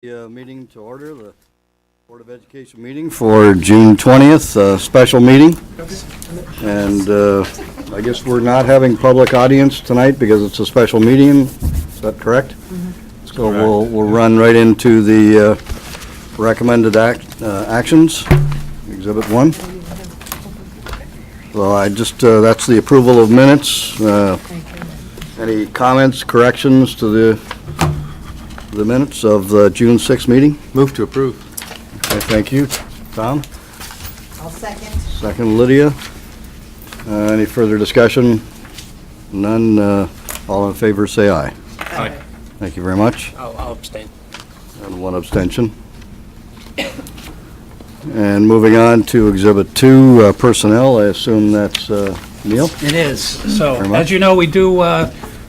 Meeting to order, the Board of Education meeting for June 20th, special meeting. And I guess we're not having public audience tonight because it's a special meeting. Is that correct? Mm-hmm. So we'll run right into the recommended actions, Exhibit 1. So that's the approval of minutes. Any comments, corrections to the minutes of the June 6th meeting? Move to approve. Okay, thank you. Tom? I'll second. Second, Lydia. Any further discussion? None. All in favor, say aye. Aye. Thank you very much. I'll abstain. And one abstention. And moving on to Exhibit 2, personnel. I assume that's Neil? It is. So, Very much. as you know, we do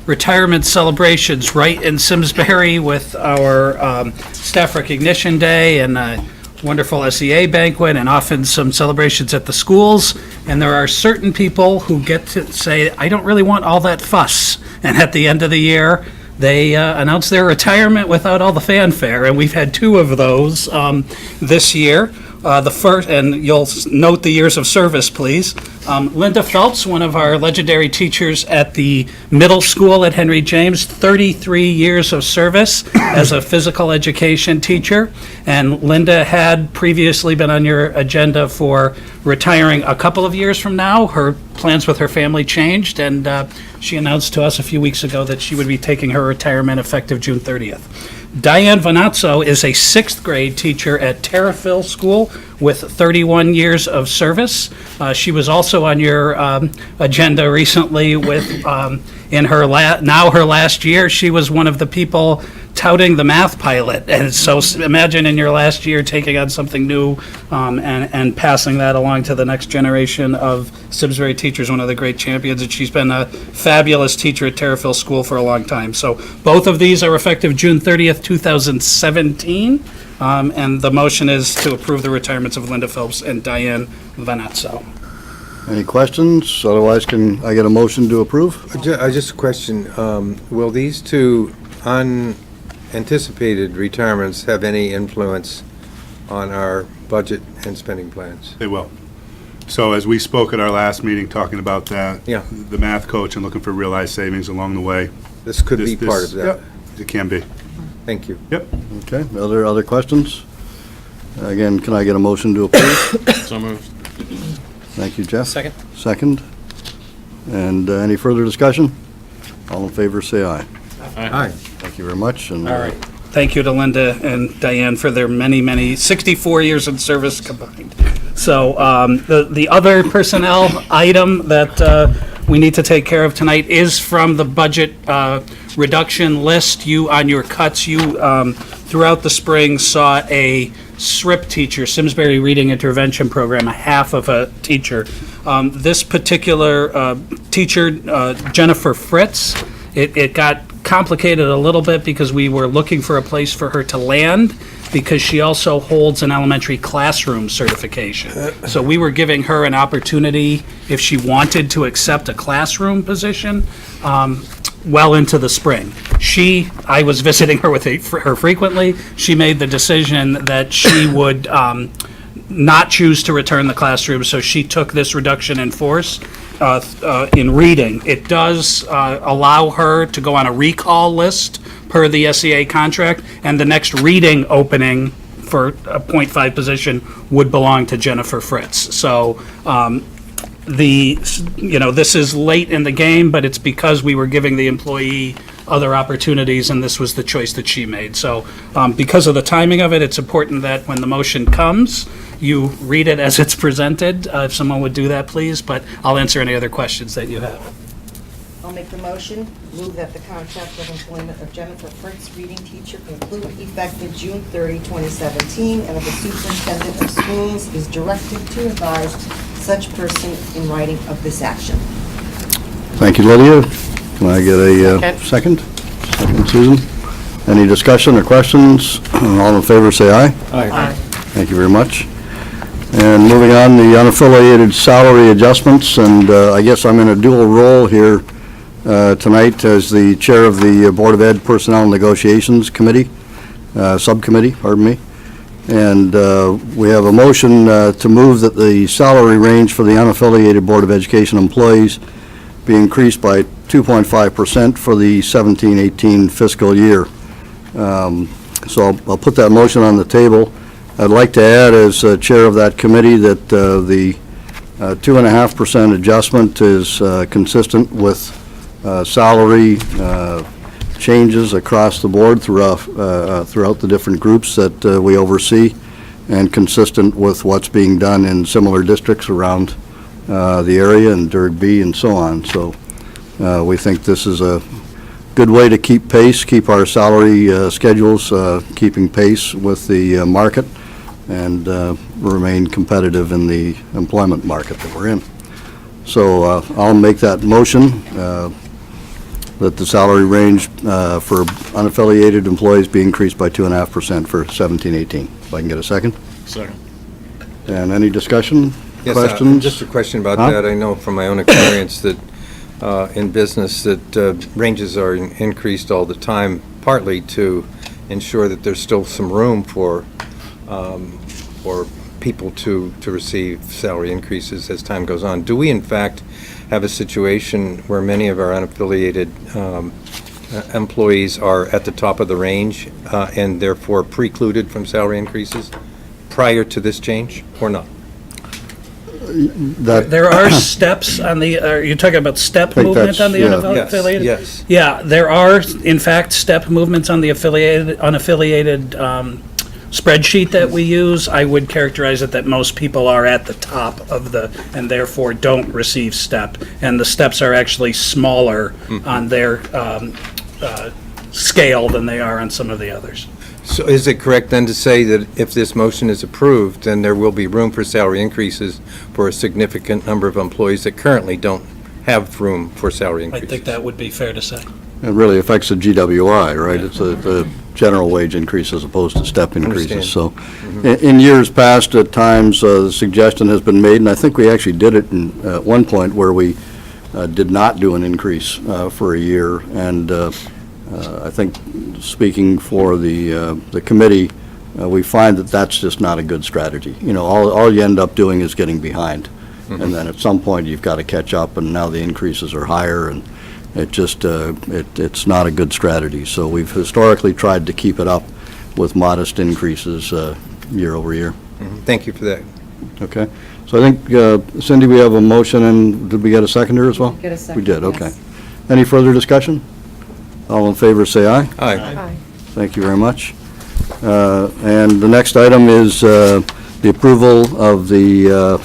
retirement celebrations right in Simsbury with our Staff Recognition Day and a wonderful SEA banquet and often some celebrations at the schools. And there are certain people who get to say, I don't really want all that fuss. And at the end of the year, they announce their retirement without all the fanfare. And we've had two of those this year. The first, and you'll note the years of service, please. Linda Phelps, one of our legendary teachers at the middle school at Henry James, 33 years of service as a physical education teacher. And Linda had previously been on your agenda for retiring a couple of years from now. Her plans with her family changed, and she announced to us a few weeks ago that she would be taking her retirement effective June 30th. Diane Vanazzo is a sixth grade teacher at Terriffill School with 31 years of service. She was also on your agenda recently with, in her her last year, she was one of the people touting the math pilot. And so imagine in your last year taking on something new and passing that along to the next generation of Simsbury teachers, one of the great champions. And she's been a fabulous teacher at Terriffill School for a long time. So both of these are effective June 30th, 2017. And the motion is to approve the retirements of Linda Phelps and Diane Vanazzo. Any questions? Otherwise, can I get a motion to approve? Just a question. Will these two unanticipated retirements have any influence on our budget and spending plans? They will. So as we spoke at our last meeting, talking about that, Yeah. the math coach and looking for realized savings along the way. This could be part of that. Yep, it can be. Thank you. Yep. Okay, other questions? Again, can I get a motion to approve? So moved. Thank you, Jeff. Second. Second. And any further discussion? All in favor, say aye. Aye. Thank you very much. And All right. Thank you to Linda and Diane for their many 64 years in service combined. So the other personnel item that we need to take care of tonight is from the budget reduction list. You, on your cuts, you throughout the spring saw a SRIP teacher, Simsbury Reading Intervention Program, a half of a teacher. This particular teacher, Jennifer Fritz, it got complicated a little bit because we were looking for a place for her to land because she also holds an elementary classroom certification. So we were giving her an opportunity if she wanted to accept a classroom position well into the spring. I was visiting her her frequently. She made the decision that she would not choose to return the classroom, so she took this reduction in force in reading. It does allow her to go on a recall list per the SEA contract, and the next reading opening for a .5 position would belong to Jennifer Fritz. So this is late in the game, but it's because we were giving the employee other opportunities, and this was the choice that she made. So because of the timing of it, it's important that when the motion comes, you read it as it's presented. If someone would do that, please, but I'll answer any other questions that you have. I'll make the motion, move that the contract of employment of Jennifer Fritz, reading teacher, conclude effective June 30, 2017, and that the superintendent of schools is directed to advise such person in writing of this action. thank you, Lydia. Can I get a second? Second, Susan. Any discussion or questions? All in favor, say aye. Aye. Thank you very much. And moving on, the unaffiliated salary adjustments, and I guess I'm in a dual role here tonight as the chair of the Board of Ed Personnel Negotiations Committee. Subcommittee, pardon me. And we have a motion to move that the salary range for the unaffiliated Board of Education employees be increased by 2.5% for the 17-18 fiscal year. So I'll put that motion on the table. I'd like to add, as chair of that committee, that the 2.5% adjustment is consistent with salary changes across the board throughout the different groups that we oversee, and consistent with what's being done in similar districts around the area and Durg B and so on. So we think this is a good way to keep pace, keep our salary schedules keeping pace with the market, and remain competitive in the employment market that we're in. So I'll make that motion that the salary range for unaffiliated employees be increased by 2.5% for 17-18. If I can get a second? Second. And any discussion, Yes, questions? just a question about Huh? that. I know from my own experience that in business that ranges are increased all the time, partly to ensure that there's still some room for people to receive salary increases as time goes on. Do we, in fact, have a situation where many of our unaffiliated employees are at the top of the range and therefore precluded from salary increases prior to this change, or not? That, There are steps on the, are you talking about step think movement on the that's- yeah. unaffiliated? Yes. Yeah, there are, in fact, step movements on the unaffiliated spreadsheet that we use. I would characterize it that most people are at the top of the, and therefore don't receive step. And the steps are actually smaller on their scale than they are on some of the others. So is it correct then to say that if this motion is approved, then there will be room for salary increases for a significant number of employees that currently don't have room for salary I increases? think that would be fair to say. it really affects the GWI, right? It's the general wage increase as opposed to step increases. So in years past, at times, the suggestion has been made, and I think we actually did it at one point where we did not do an increase for a year. And I think, speaking for the committee, we find that that's just not a good strategy. You know, all you end up doing is getting behind. And then at some point, you've got to catch up, and now the increases are higher, and it just, it's not a good strategy. So we've historically tried to keep it up with modest increases year over year. Thank you for that. Okay? So I think, Cindy, we have a motion, and did we get a seconder as well? Get a second. We did, okay. Yes. Any further discussion? All in favor, say aye. Aye. Thank you very much. And the next item is the approval of the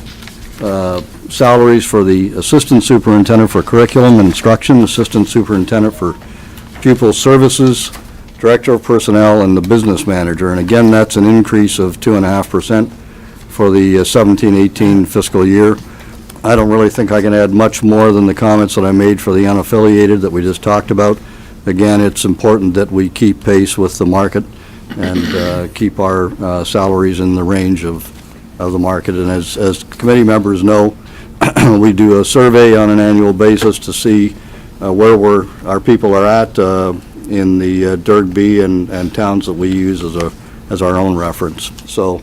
salaries for the Assistant Superintendent for Curriculum and Instruction, Assistant Superintendent for Pupil Services, Director of Personnel, and the Business Manager. And again, that's an increase of 2.5% for the 17-18 fiscal year. I don't really think I can add much more than the comments that I made for the unaffiliated that we just talked about. Again, it's important that we keep pace with the market and keep our salaries in the range of the market. And as committee members know, we do a survey on an annual basis to see where our people are at in the Durg B and towns that we use as our own reference. So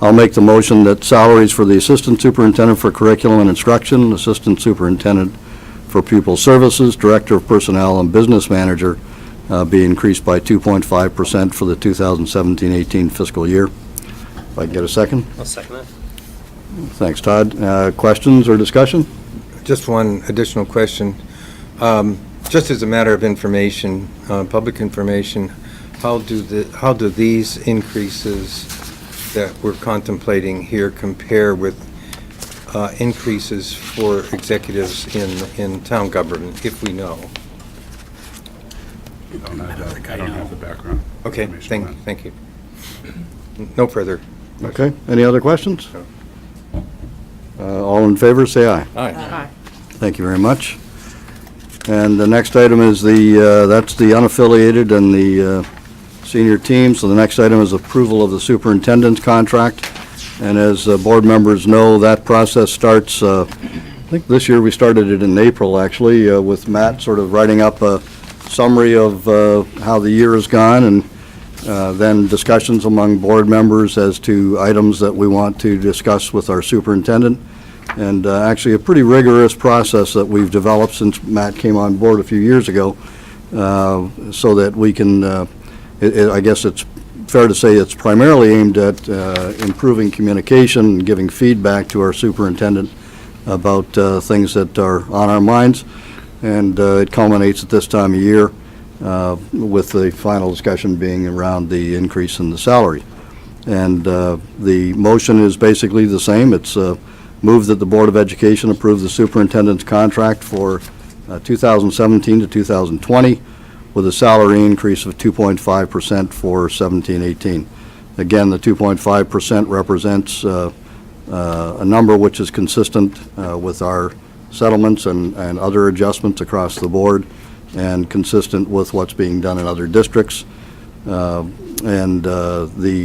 I'll make the motion that salaries for the Assistant Superintendent for Curriculum and Instruction, Assistant Superintendent for Pupil Services, Director of Personnel, and Business Manager be increased by 2.5% for the 2017-18 fiscal year. If I can get a second? I'll second that. Thanks, Todd. Questions or discussion? Just one additional question. Just as a matter of information, public information, how do these increases that we're contemplating here compare with increases for executives in town government, if we know? I don't have the background. Okay, information on that. thank you. No further. Okay, any other questions? All in favor, say aye. Aye. Thank you very much. And the next item is that's the unaffiliated and the senior team. So the next item is approval of the superintendent's contract. And as board members know, that process starts, I think this year we started it in April, actually, with Matt sort of writing up a summary of how the year has gone. And then discussions among board members as to items that we want to discuss with our superintendent, and actually a pretty rigorous process that we've developed since Matt came on board a few years ago, so that we can, I guess it's fair to say it's primarily aimed at improving communication and giving feedback to our superintendent about things that are on our minds, and it culminates at this time of year with the final discussion being around the increase in the salary. And the motion is basically the same. It's move that the Board of Education approve the superintendent's contract for 2017 to 2020 with a salary increase of 2.5% for 17-18. Again, the 2.5% represents a number which is consistent with our settlements and other adjustments across the board, and consistent with what's being done in other districts. The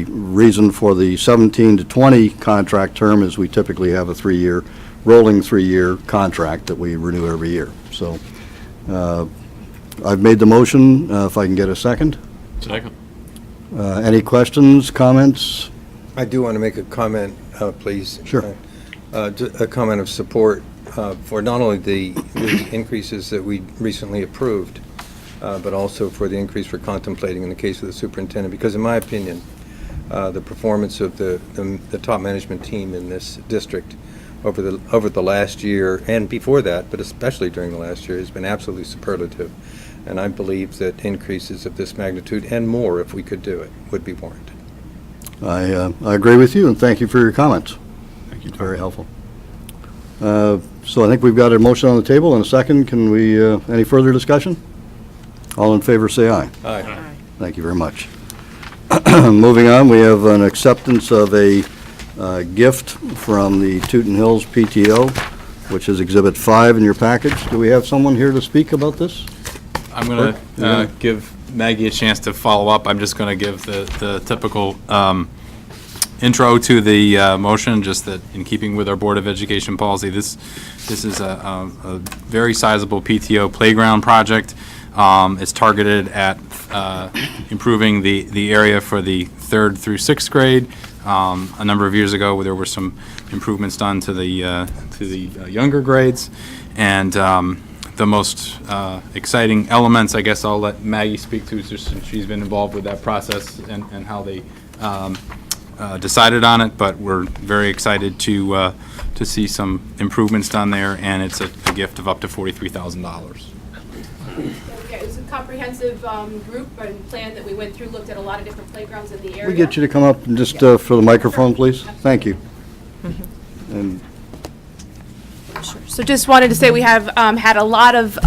reason for the 17 to 20 contract term is we typically have a rolling three-year contract that we renew every year. So I've made the motion. If I can get a second. Second. Any questions, comments? I do want to make a comment, please. Sure. A comment of support for not only the increases that we recently approved, but also for the increase we're contemplating in the case of the superintendent, because in my opinion, the performance of the top management team in this district over the last year and before that, but especially during the last year, has been absolutely superlative. And I believe that increases of this magnitude and more, if we could do it, would be warranted. I agree with you, and thank you for your comments. Thank you, Tom. Very helpful. So I think we've got a motion on the table and a second. Can we, any further discussion? All in favor, say aye. Aye. Thank you very much. Moving on, we have an acceptance of a gift from the Tooten Hills PTO, which is Exhibit 5 in your package. Do we have someone here to speak about this? I'm going to give Maggie a chance to follow up. I'm just going to give the typical intro to the motion, just that in keeping with our Board of Education policy, this is a very sizable PTO playground project. It's targeted at improving the area for the 3rd through 6th grade. A number of years ago, there were some improvements done to the younger grades, and the most exciting elements, I guess I'll let Maggie speak to, just since she's been involved with that process and how they decided on it. But we're very excited to see some improvements done there, and it's a gift of up to $43,000. Yeah, it was a comprehensive group and plan that we went through, looked at a lot of different playgrounds in the area. We get you to come up and just for the microphone, please. Thank you. And So just wanted to say we have had a lot of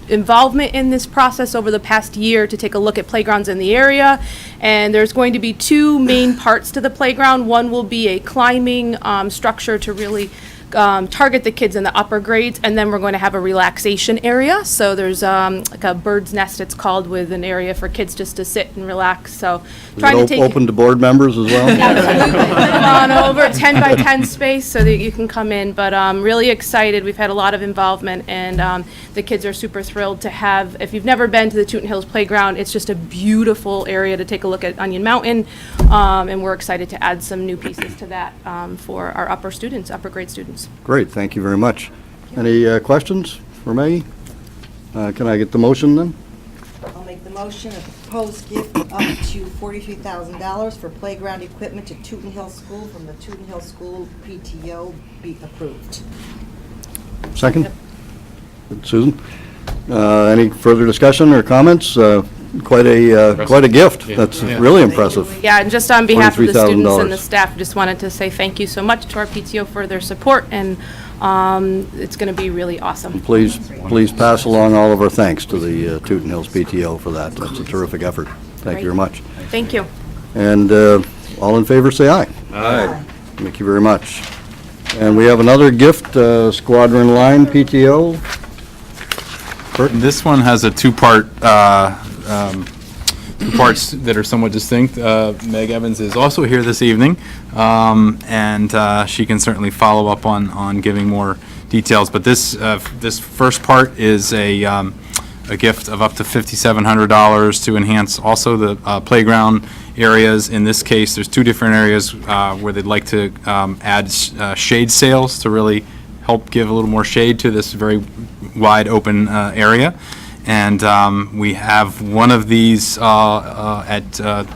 involvement in this process over the past year to take a look at playgrounds in the area. And there's going to be two main parts to the playground. One will be a climbing structure to really target the kids in the upper grades, and then we're going to have a relaxation area. So there's like a bird's nest, it's called, with an area for kids just to sit and relax. So trying to take open to board members as well? on over 10 by 10 space so that you can come in. But really excited. We've had a lot of involvement, and the kids are super thrilled to have. If you've never been to the Tooten Hills Playground, it's just a beautiful area to take a look at Onion Mountain, and we're excited to add some new pieces to that for our upper grade students. Great, thank you very much. Any questions for Maggie? Can I get the motion then? I'll make the motion, a proposed gift up to $43,000 for playground equipment to Tooten Hill School from the Tooten Hill School PTO be approved. Second? Susan? Any further discussion or comments? Quite a gift. Yeah. That's Yeah. really impressive. Yeah, and just on behalf of the students $43,000. and the staff, just wanted to say thank you so much to our PTO for their support, and it's going to be really awesome. Please pass along all of our thanks to the Tooten Hills PTO for that. That's a terrific effort. Thank you very much. Thank you. And all in favor, say aye. Aye. Thank you very much. And we have another gift, Squadron Line PTO. This one has a two-part, two parts that are somewhat distinct. Meg Evans is also here this evening, and she can certainly follow up on giving more details. But this first part is a a gift of up to $5,700 to enhance also the playground areas. In this case, there's two different areas where they'd like to add shade sails to really help give a little more shade to this very wide open area. And we have one of these at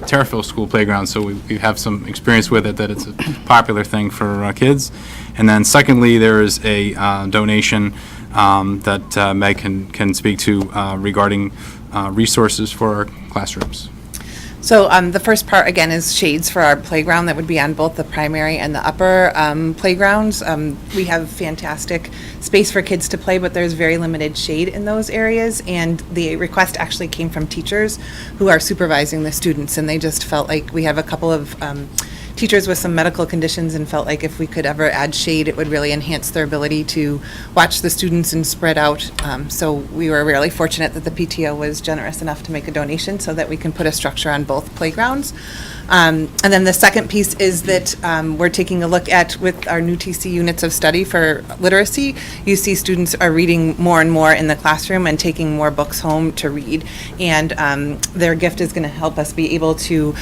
Terrifill School Playground, so we have some experience with it, that it's a popular thing for kids. And then secondly, there is a donation that Meg can speak to regarding resources for our classrooms. So the first part, again, is shades for our playground that would be on both the primary and the upper playgrounds. We have fantastic space for kids to play, but there's very limited shade in those areas. And the request actually came from teachers who are supervising the students, and they just felt like we have a couple of teachers with some medical conditions and felt like if we could ever add shade, it would really enhance their ability to watch the students and spread out. So we were really fortunate that the PTO was generous enough to make a donation so that we can put a structure on both playgrounds. And then the second piece is that we're taking a look at, with our new TC units of study for literacy, you see students are reading more and more in the classroom and taking more books home to read. And their gift is going to help us be able to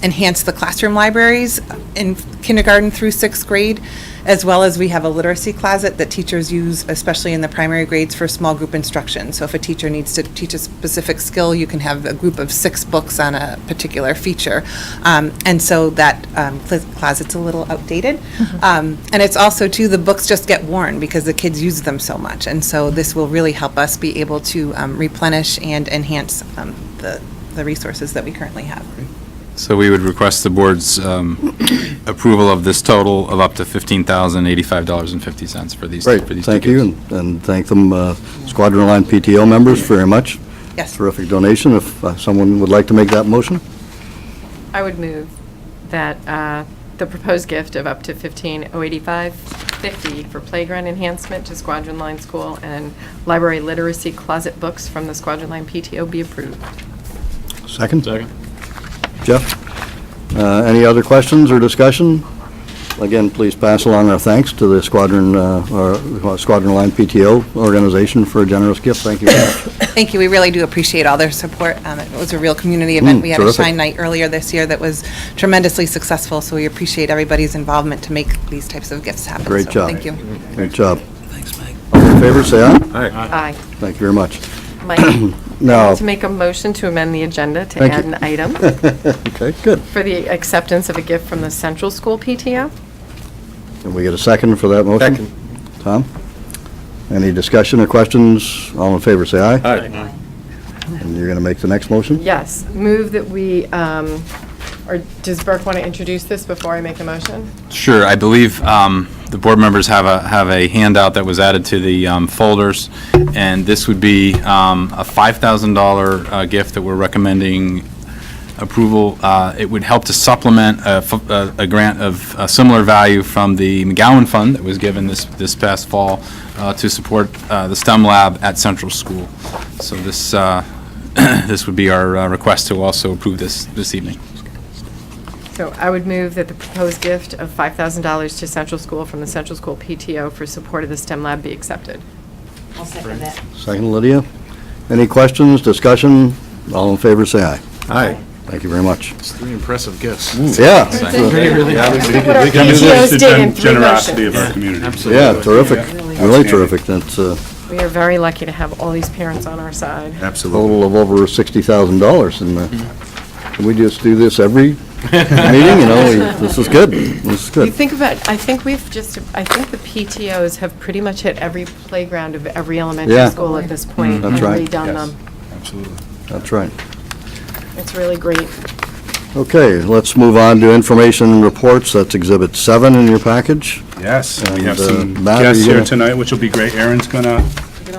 enhance the classroom libraries in kindergarten through 6th grade, as well as we have a literacy closet that teachers use, especially in the primary grades, for small group instruction. So if a teacher needs to teach a specific skill, you can have a group of 6 books on a particular feature. And so that closet's a little outdated. And it's also, too, the books just get worn because the kids use them so much. And so this will really help us be able to replenish and enhance the resources that we currently have. So we would request the board's approval of this total of up to $15,085.50 for these. Great, for these thank tickets. you, and thank them, Squadron Line PTO members, very much. Yes. Terrific donation. If someone would like to make that motion? I would move that the proposed gift of up to $15,085.50 for playground enhancement to Squadron Line School and library literacy closet books from the Squadron Line PTO be approved. Second? Second. Jeff? Any other questions or discussion? Again, please pass along our thanks to the Squadron Line PTO organization for a generous gift. Thank you very much. Thank you. We really do appreciate all their support. It was a real community event. We had a terrific. Shine Night earlier this year that was tremendously successful, so we appreciate everybody's involvement to make these types of gifts happen. Great So job. Thank you. Great job. Thanks, Meg. All in favor, say aye. Aye. Thank you very much. Mike, I'd Now, like to make a motion to amend the agenda to Thank add you. an item okay, good. for the acceptance of a gift from the Central School PTO. Can we get a second for that motion? Second. Tom? Any discussion or questions? All in favor, say aye. Aye. And you're going to make the next motion? Yes, move that we, or does Burke want to introduce this before I make a motion? Sure, I believe the board members have a handout that was added to the folders, and this would be a $5,000 gift that we're recommending approval. It would help to supplement a grant of a similar value from the McGowan Fund that was given this past fall to support the STEM lab at Central School. So this this would be our request to also approve this evening. So I would move that the proposed gift of $5,000 to Central School from the Central School PTO for support of the STEM lab be accepted. I'll second that. Second, Lydia. Any questions, discussion? All in favor, say aye. Aye. Thank you very much. It's 3 impressive gifts. Yeah. What our We can do PTOs this did to in 3 generosity of motions. our community. Yeah, terrific. Really Outstanding. terrific. That's a We are very lucky to have all these parents on our side. Absolutely. total of over $60,000. And can we just do this every meeting? You know, this is good. This is You good. think about, I think the PTOs have pretty much hit every playground of every elementary Yeah. school at this point. That's right. And redone Yes. them. Absolutely. That's right. It's really great. Okay, let's move on to information reports. That's Exhibit 7 in your package. Yes, and we have And, some Matt, are guests you here gonna- tonight, which will be great. Erin's gonna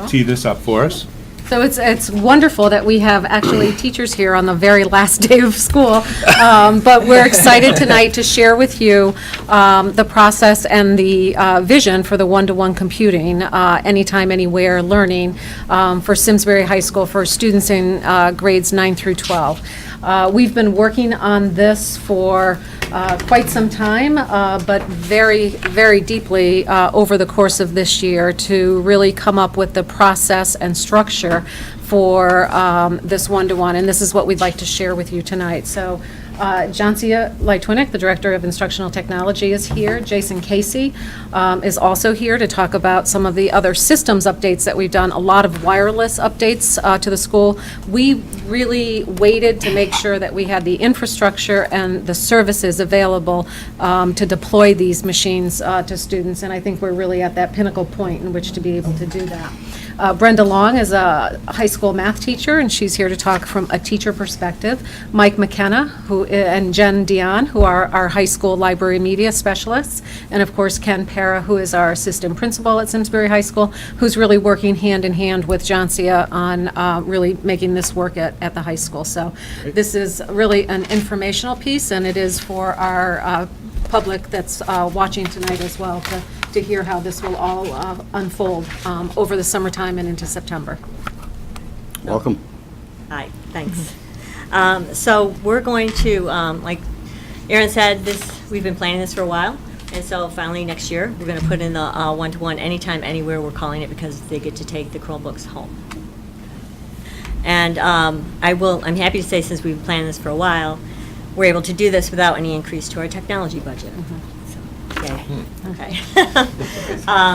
tee this up for us. So it's wonderful that we have actually teachers here on the very last day of school. But we're excited tonight to share with you the process and the vision for the one-to-one computing, anytime, anywhere learning for Simsbury High School for students in grades 9 through 12. We've been working on this for quite some time, but very, very deeply over the course of this year to really come up with the process and structure for this one-to-one, and this is what we'd like to share with you tonight. So Johncia Lytwinick, the Director of Instructional Technology, is here. Jason Casey is also here to talk about some of the other systems updates that we've done, a lot of wireless updates to the school. We really waited to make sure that we had the infrastructure and the services available to deploy these machines to students, and I think we're really at that pinnacle point in which to be able to do that. Brenda Long is a high school math teacher, and she's here to talk from a teacher perspective. Mike McKenna and Jen Dion, who are our high school library media specialists, and of course Ken Para, who is our assistant principal at Simsbury High School, who's really working hand in hand with Johncia on really making this work at the high school. So this is really an informational piece, and it is for our public that's watching tonight as well to hear how this will all unfold over the summertime and into September. Welcome. Hi, thanks. So we're going to, like Erin said, we've been planning this for a while, and so finally next year, we're going to put in the one-to-one anytime, anywhere, we're calling it, because they get to take the Chromebooks home. And I'm happy to say, since we've been planning this for a while, we're able to do this without any increase to our technology budget. So, yay. Okay.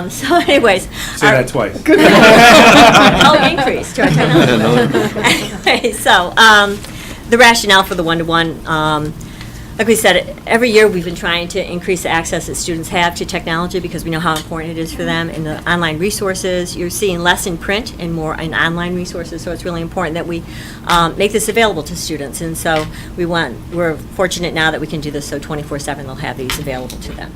So anyways. Say that twice. No increase to our technology. Anyway, so the rationale for the one-to-one, like we said, every year we've been trying to increase the access that students have to technology because we know how important it is for them. And the online resources, you're seeing less in print and more in online resources, so it's really important that we make this available to students. And so we're fortunate now that we can do this so 24/7 they'll have these available to them.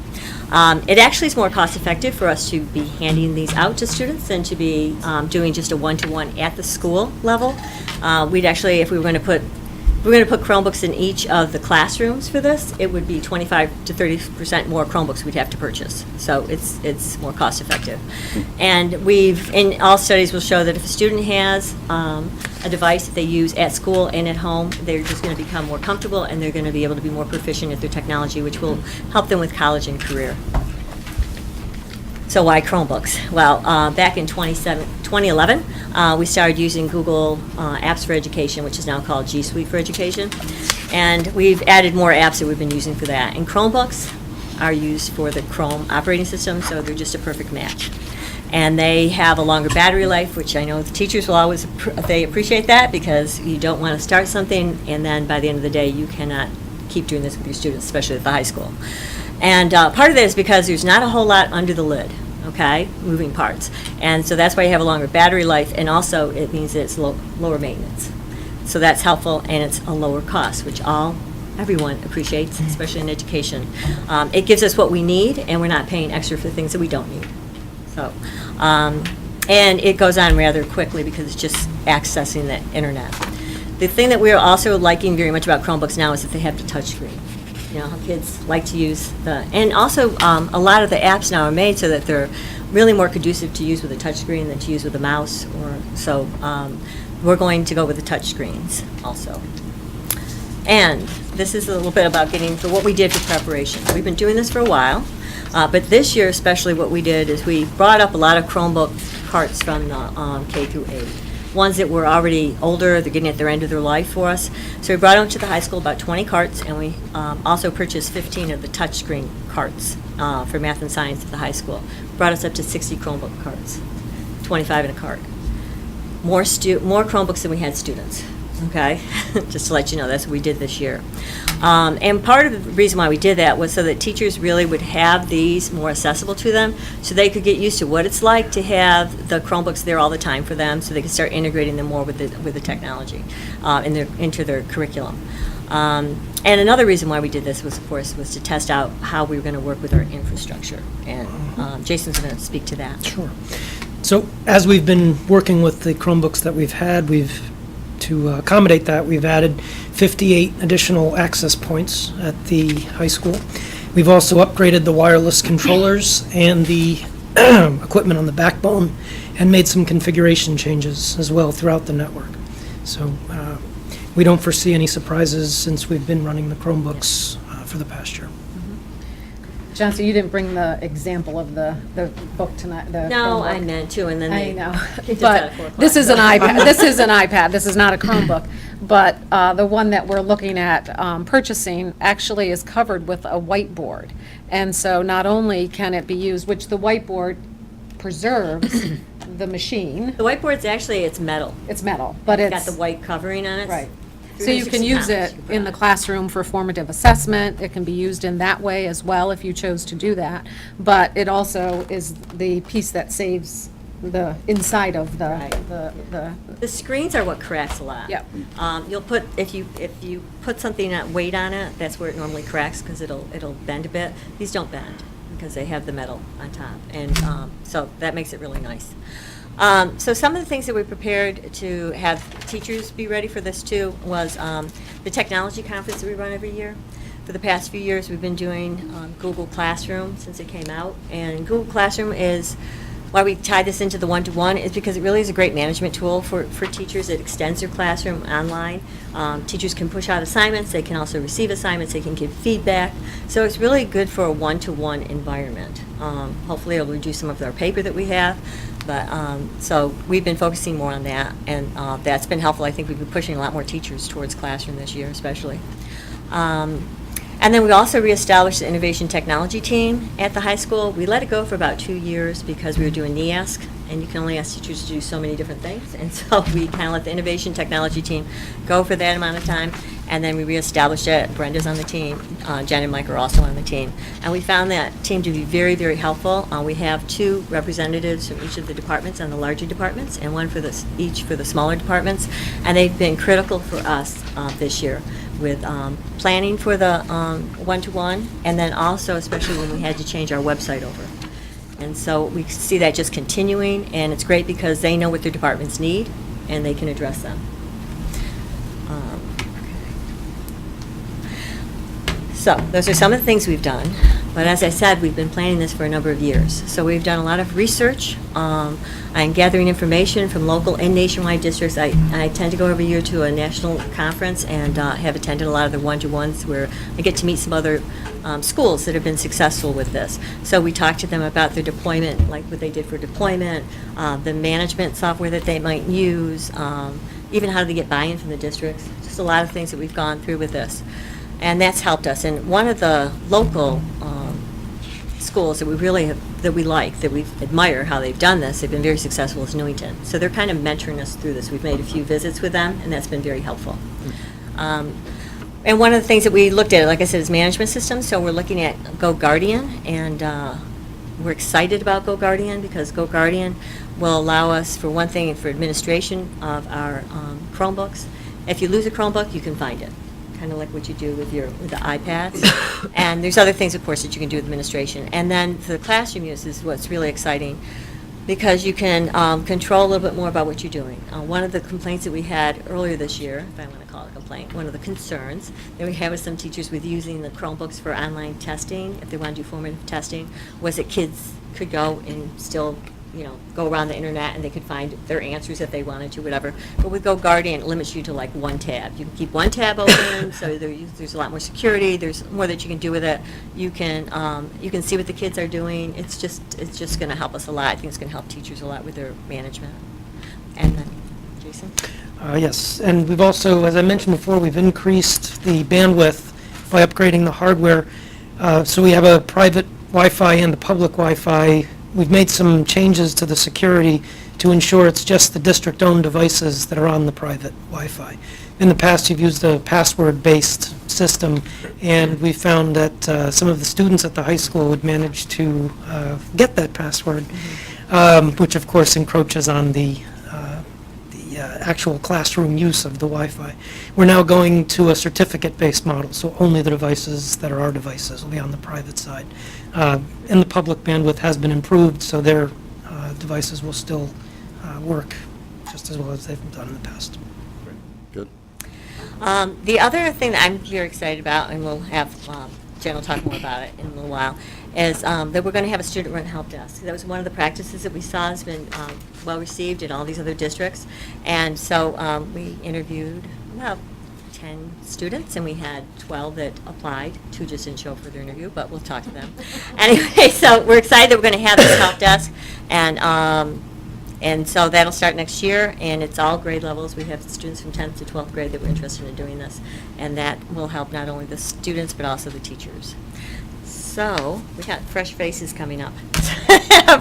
It actually is more cost-effective for us to be handing these out to students than to be doing just a one-to-one at the school level. We'd actually, if we were going to put Chromebooks in each of the classrooms for this, it would be 25 to 30% more Chromebooks we'd have to purchase. So it's more cost effective. And in all studies will show that if a student has a device that they use at school and at home, they're just going to become more comfortable and they're going to be able to be more proficient at their technology, which will help them with college and career. So why Chromebooks? Well, back in 2011, we started using Google Apps for Education, which is now called G Suite for Education. And we've added more apps that we've been using for that. And Chromebooks are used for the Chrome operating system, so they're just a perfect match. And they have a longer battery life, which I know the teachers will always, they appreciate that because you don't want to start something and then by the end of the day you cannot keep doing this with your students, especially at the high school. And part of that is because there's not a whole lot under the lid, okay, moving parts. And so that's why you have a longer battery life, and also it means that it's lower maintenance. So that's helpful, and it's a lower cost, which everyone appreciates, especially in education. It gives us what we need, and we're not paying extra for things that we don't need. So, and it goes on rather quickly because it's just accessing the internet. The thing that we're also liking very much about Chromebooks now is that they have the touchscreen. You know, how kids like to use and also a lot of the apps now are made so that they're really more conducive to use with a touchscreen than to use with a mouse. So we're going to go with the touchscreens also. And this is a little bit about getting to what we did for preparation. We've been doing this for a while, but this year especially what we did is we brought up a lot of Chromebook carts from the K through 8. Ones that were already older, they're getting at their end of their life for us. So we brought them to the high school, about 20 carts, and we also purchased 15 of the touchscreen carts for math and science at the high school. Brought us up to 60 Chromebook carts, 25 in a cart. More Chromebooks than we had students, okay? Just to let you know, that's what we did this year. And part of the reason why we did that was so that teachers really would have these more accessible to them, so they could get used to what it's like to have the Chromebooks there all the time for them, so they could start integrating them more with the technology into their curriculum. And another reason why we did this was, of course, was to test out how we were going to work with our infrastructure. And Jason's going to speak to that. Sure. So as we've been working with the Chromebooks that we've had, to accommodate that, we've added 58 additional access points at the high school. We've also upgraded the wireless controllers and the equipment on the backbone and made some configuration changes as well throughout the network. So we don't foresee any surprises since we've been running the Chromebooks for the past year. Johnson, you didn't bring the example of the book tonight, the No, I Chromebook. meant to, and then I they know, kicked us out at 4 but o'clock. this is an iPad, this is an iPad, this is not a Chromebook. But the one that we're looking at purchasing actually is covered with a whiteboard. And so not only can it be used, which the whiteboard preserves the machine, The whiteboard's actually, it's metal. it's metal, but It's got it's. the white covering on it. Right. So you can 360 use pounds it you put in on the it. classroom for formative assessment. It can be used in that way as well if you chose to do that. But it also is the piece that saves the inside of Right. the The screens are what cracks a lot. Yep. You'll put, if you put something at weight on it, that's where it normally cracks, because it'll bend a bit. These don't bend, because they have the metal on top, and so that makes it really nice. So some of the things that we prepared to have teachers be ready for this too was the technology conference that we run every year. For the past few years, we've been doing Google Classroom since it came out, and Google Classroom is, why we tie this into the one-to-one is because it really is a great management tool for teachers. It extends their classroom online. Teachers can push out assignments, they can also receive assignments, they can give feedback. So it's really good for a one-to-one environment. Hopefully it'll reduce some of our paper that we have. But, so we've been focusing more on that, and that's been helpful. I think we've been pushing a lot more teachers towards classroom this year especially. And then we also reestablished the innovation technology team at the high school. We let it go for about 2 years because we were doing NEASC, and you can only ask teachers to do so many different things. And so we kind of let the innovation technology team go for that amount of time, and then we reestablished it. Brenda's on the team. Jen and Mike are also on the team. And we found that team to be very, very helpful. We have 2 representatives from each of the departments on the larger departments, and one for each for the smaller departments. And they've been critical for us this year with planning for the one-to-one, and then also especially when we had to change our website over. And so we see that just continuing, and it's great because they know what their departments need, and they can address them. So those are some of the things we've done. But as I said, we've been planning this for a number of years. So we've done a lot of research and gathering information from local and nationwide districts. I tend to go every year to a national conference and have attended a lot of the one-to-ones where I get to meet some other schools that have been successful with this. So we talked to them about their deployment, like what they did for deployment, the management software that they might use, even how do they get buy-in from the districts. Just a lot of things that we've gone through with this. And that's helped us. And one of the local schools that we really that we like, that we admire how they've done this, they've been very successful, is Newington. So they're kind of mentoring us through this. We've made a few visits with them, and that's been very helpful. And one of the things that we looked at, like I said, is management systems. So we're looking at Go Guardian, and we're excited about Go Guardian because Go Guardian will allow us, for one thing, for administration of our Chromebooks. If you lose a Chromebook, you can find it, kind of like what you do with the iPads. And there's other things, of course, that you can do with administration. And then for the classroom use is what's really exciting, because you can control a little bit more about what you're doing. One of the complaints that we had earlier this year, if I want to call it a complaint, one of the concerns that we had with some teachers with using the Chromebooks for online testing, if they want to do formative testing, was that kids could go and still, go around the internet and they could find their answers if they wanted to, whatever. But with Go Guardian, it limits you to like one tab. You can keep one tab open, so there's a lot more security. There's more that you can do with it. You can see what the kids are doing. It's just going to help us a lot. I think it's going to help teachers a lot with their management. And then, Jason? Yes, and we've also, as I mentioned before, we've increased the bandwidth by upgrading the hardware. So we have a private Wi-Fi and a public Wi-Fi. We've made some changes to the security to ensure it's just the district-owned devices that are on the private Wi-Fi. In the past, you've used a password-based system, and we found that some of the students at the high school would manage to get that password, which of course encroaches on the actual classroom use of the Wi-Fi. We're now going to a certificate-based model, so only the devices that are our devices will be on the private side. And the public bandwidth has been improved, so their devices will still work just as well as they've done in the past. Good. The other thing that I'm very excited about, and we'll have Jen will talk more about it in a little while, is that we're going to have a student-run help desk. That was one of the practices that we saw has been well received in all these other districts. And so we interviewed about 10 students, and we had 12 that applied. 2 just didn't show up for their interview, but we'll talk to them. Anyway, so we're excited that we're going to have this help desk, and so that'll start next year, and it's all grade levels. We have students from 10th to 12th grade that were interested in doing this, and that will help not only the students, but also the teachers. So, we got fresh faces coming up.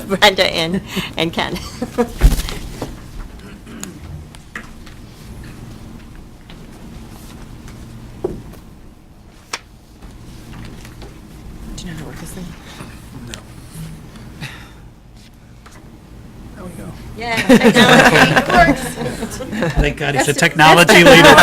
Brenda and Ken. Do you know how to work this thing? Yeah, technology, it works. Thank God he's a technology leader.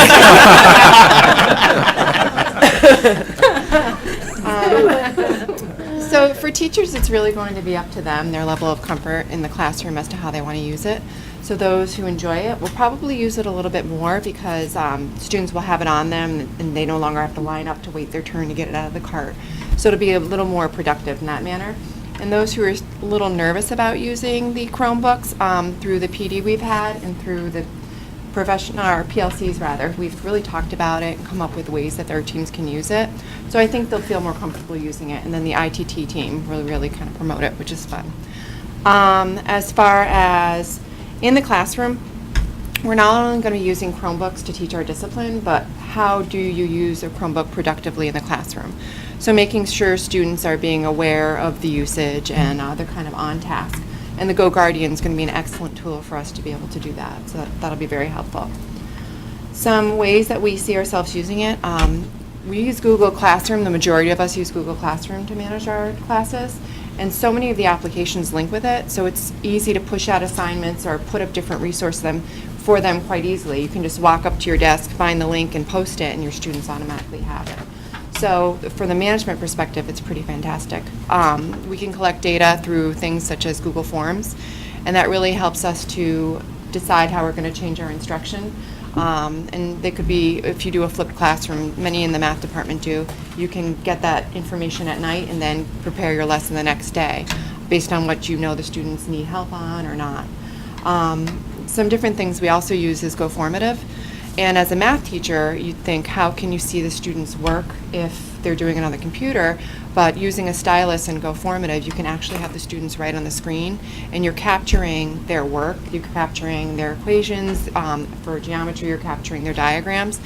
So for teachers, it's really going to be up to them, their level of comfort in the classroom as to how they want to use it. So those who enjoy it will probably use it a little bit more because students will have it on them and they no longer have to line up to wait their turn to get it out of the cart. So it'll be a little more productive in that manner. And those who are a little nervous about using the Chromebooks through the PD we've had and through the professional, or PLCs rather, we've really talked about it and come up with ways that their teams can use it. So I think they'll feel more comfortable using it. And then the ITT team will really kind of promote it, which is fun. As far as in the classroom, we're not only going to be using Chromebooks to teach our discipline, but how do you use a Chromebook productively in the classroom? So making sure students are being aware of the usage and they're kind of on task. And the Go Guardian is going to be an excellent tool for us to be able to do that. So that'll be very helpful. Some ways that we see ourselves using it. We use Google Classroom. The majority of us use Google Classroom to manage our classes. And so many of the applications link with it. So it's easy to push out assignments or put up different resources for them quite easily. You can just walk up to your desk, find the link, and post it, and your students automatically have it. So from the management perspective, it's pretty fantastic. We can collect data through things such as Google Forms, and that really helps us to decide how we're going to change our instruction. And they could be, if you do a flipped classroom, many in the math department do, you can get that information at night and then prepare your lesson the next day based on what you know the students need help on or not. Some different things we also use is GoFormative. And as a math teacher, you'd think, how can you see the students' work if they're doing it on the computer? But using a stylus and GoFormative, you can actually have the students right on the screen, and you're capturing their work, you're capturing their equations. For geometry, you're capturing their diagrams.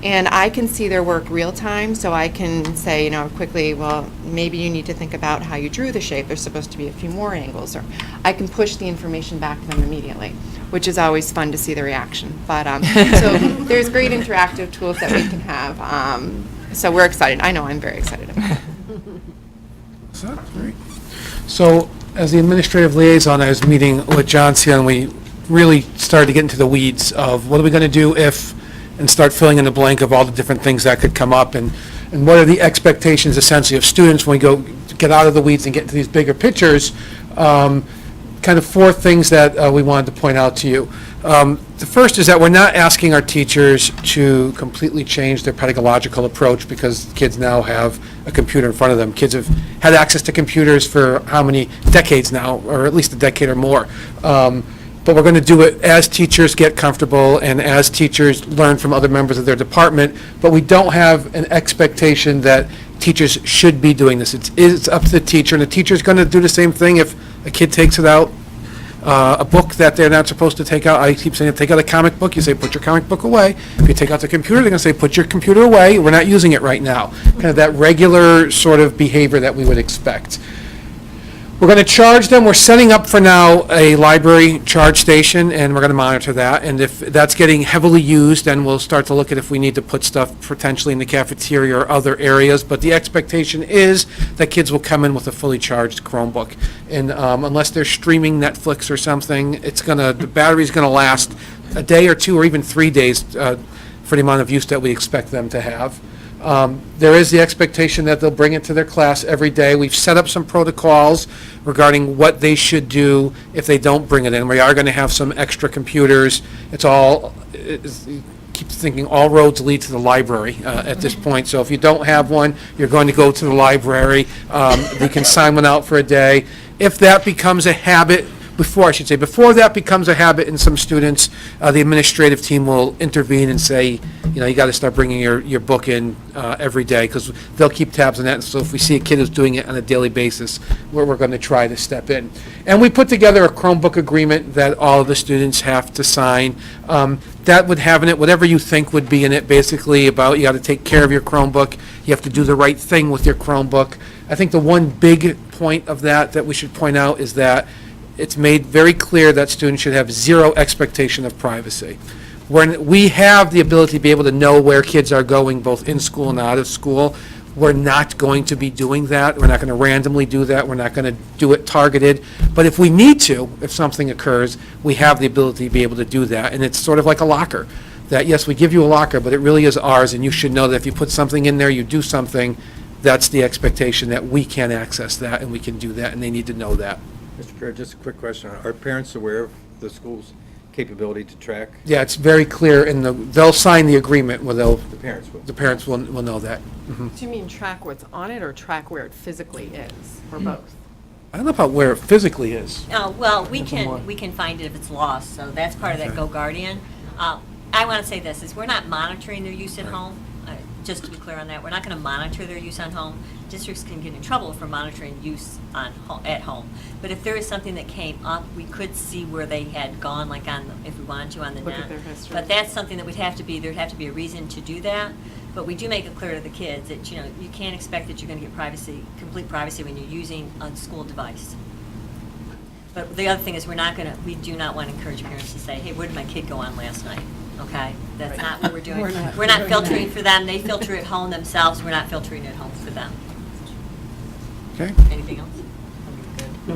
And I can see their work real time, so I can say, quickly, well, maybe you need to think about how you drew the shape. There's supposed to be a few more angles. Or I can push the information back to them immediately, which is always fun to see the reaction. But so there's great interactive tools that we can have. So we're excited. I know I'm very excited about it. So, as the administrative liaison, I was meeting with John Seal, and we really started to get into the weeds of what are we going to do if, and start filling in the blank of all the different things that could come up, and what are the expectations essentially of students when we go get out of the weeds and get into these bigger pictures. Kind of 4 things that we wanted to point out to you. The first is that we're not asking our teachers to completely change their pedagogical approach because kids now have a computer in front of them. Kids have had access to computers for how many decades now, or at least a decade or more. But we're going to do it as teachers get comfortable and as teachers learn from other members of their department. But we don't have an expectation that teachers should be doing this. It's up to the teacher, and the teacher's going to do the same thing if a kid takes it out. A book that they're not supposed to take out. I keep saying, take out a comic book. You say, put your comic book away. If you take out the computer, they're going to say, put your computer away. We're not using it right now. Kind of that regular sort of behavior that we would expect. We're going to charge them. We're setting up for now a library charge station, and we're going to monitor that. And if that's getting heavily used, then we'll start to look at if we need to put stuff potentially in the cafeteria or other areas. But the expectation is that kids will come in with a fully charged Chromebook. And unless they're streaming Netflix or something, the battery's going to last a day or 2 or even 3 days for the amount of use that we expect them to have. There is the expectation that they'll bring it to their class every day. We've set up some protocols regarding what they should do if they don't bring it in. We are going to have some extra computers. Keep thinking all roads lead to the library at this point. So if you don't have one, you're going to go to the library. You can sign one out for a day. If that becomes a habit, before that becomes a habit in some students, the administrative team will intervene and say, you got to start bringing your book in every day, because they'll keep tabs on that. And so if we see a kid who's doing it on a daily basis, we're going to try to step in. And we put together a Chromebook agreement that all of the students have to sign. That would have in it whatever you think would be in it, basically about you got to take care of your Chromebook, you have to do the right thing with your Chromebook. I think the one big point of that we should point out is that it's made very clear that students should have zero expectation of privacy. When we have the ability to be able to know where kids are going, both in school and out of school, we're not going to be doing that. We're not going to randomly do that. We're not going to do it targeted. But if we need to, if something occurs, we have the ability to be able to do that. And it's sort of like a locker, that yes, we give you a locker, but it really is ours, and you should know that if you put something in there, you do something, that's the expectation that we can access that and we can do that, and they need to know that. Mr. Chair, just a quick question. Are parents aware of the school's capability to track? Yeah, it's very clear they'll sign the agreement where The parents will. the parents will know that. Do you mean track what's on it or track where it physically is, or both? I don't know about where it physically is. Well, we That's more. can find it if it's lost, so that's part of that Okay. Go Guardian. I want to say this, is we're not monitoring their use at home. Just to be clear on that, we're not going to monitor their use on home. Districts can get in trouble for monitoring use at home. But if there is something that came up, we could see where they had gone, like if we wanted to on the Look at net. their history. But that's something that there'd have to be a reason to do that. But we do make it clear to the kids that, you can't expect that you're going to get complete privacy when you're using a school device. But the other thing is we do not want to encourage parents to say, hey, where did my kid go on last night? Okay? That's not what we're doing. We're not filtering for them. They filter at home themselves. We're not filtering at home for them. Okay. Anything else?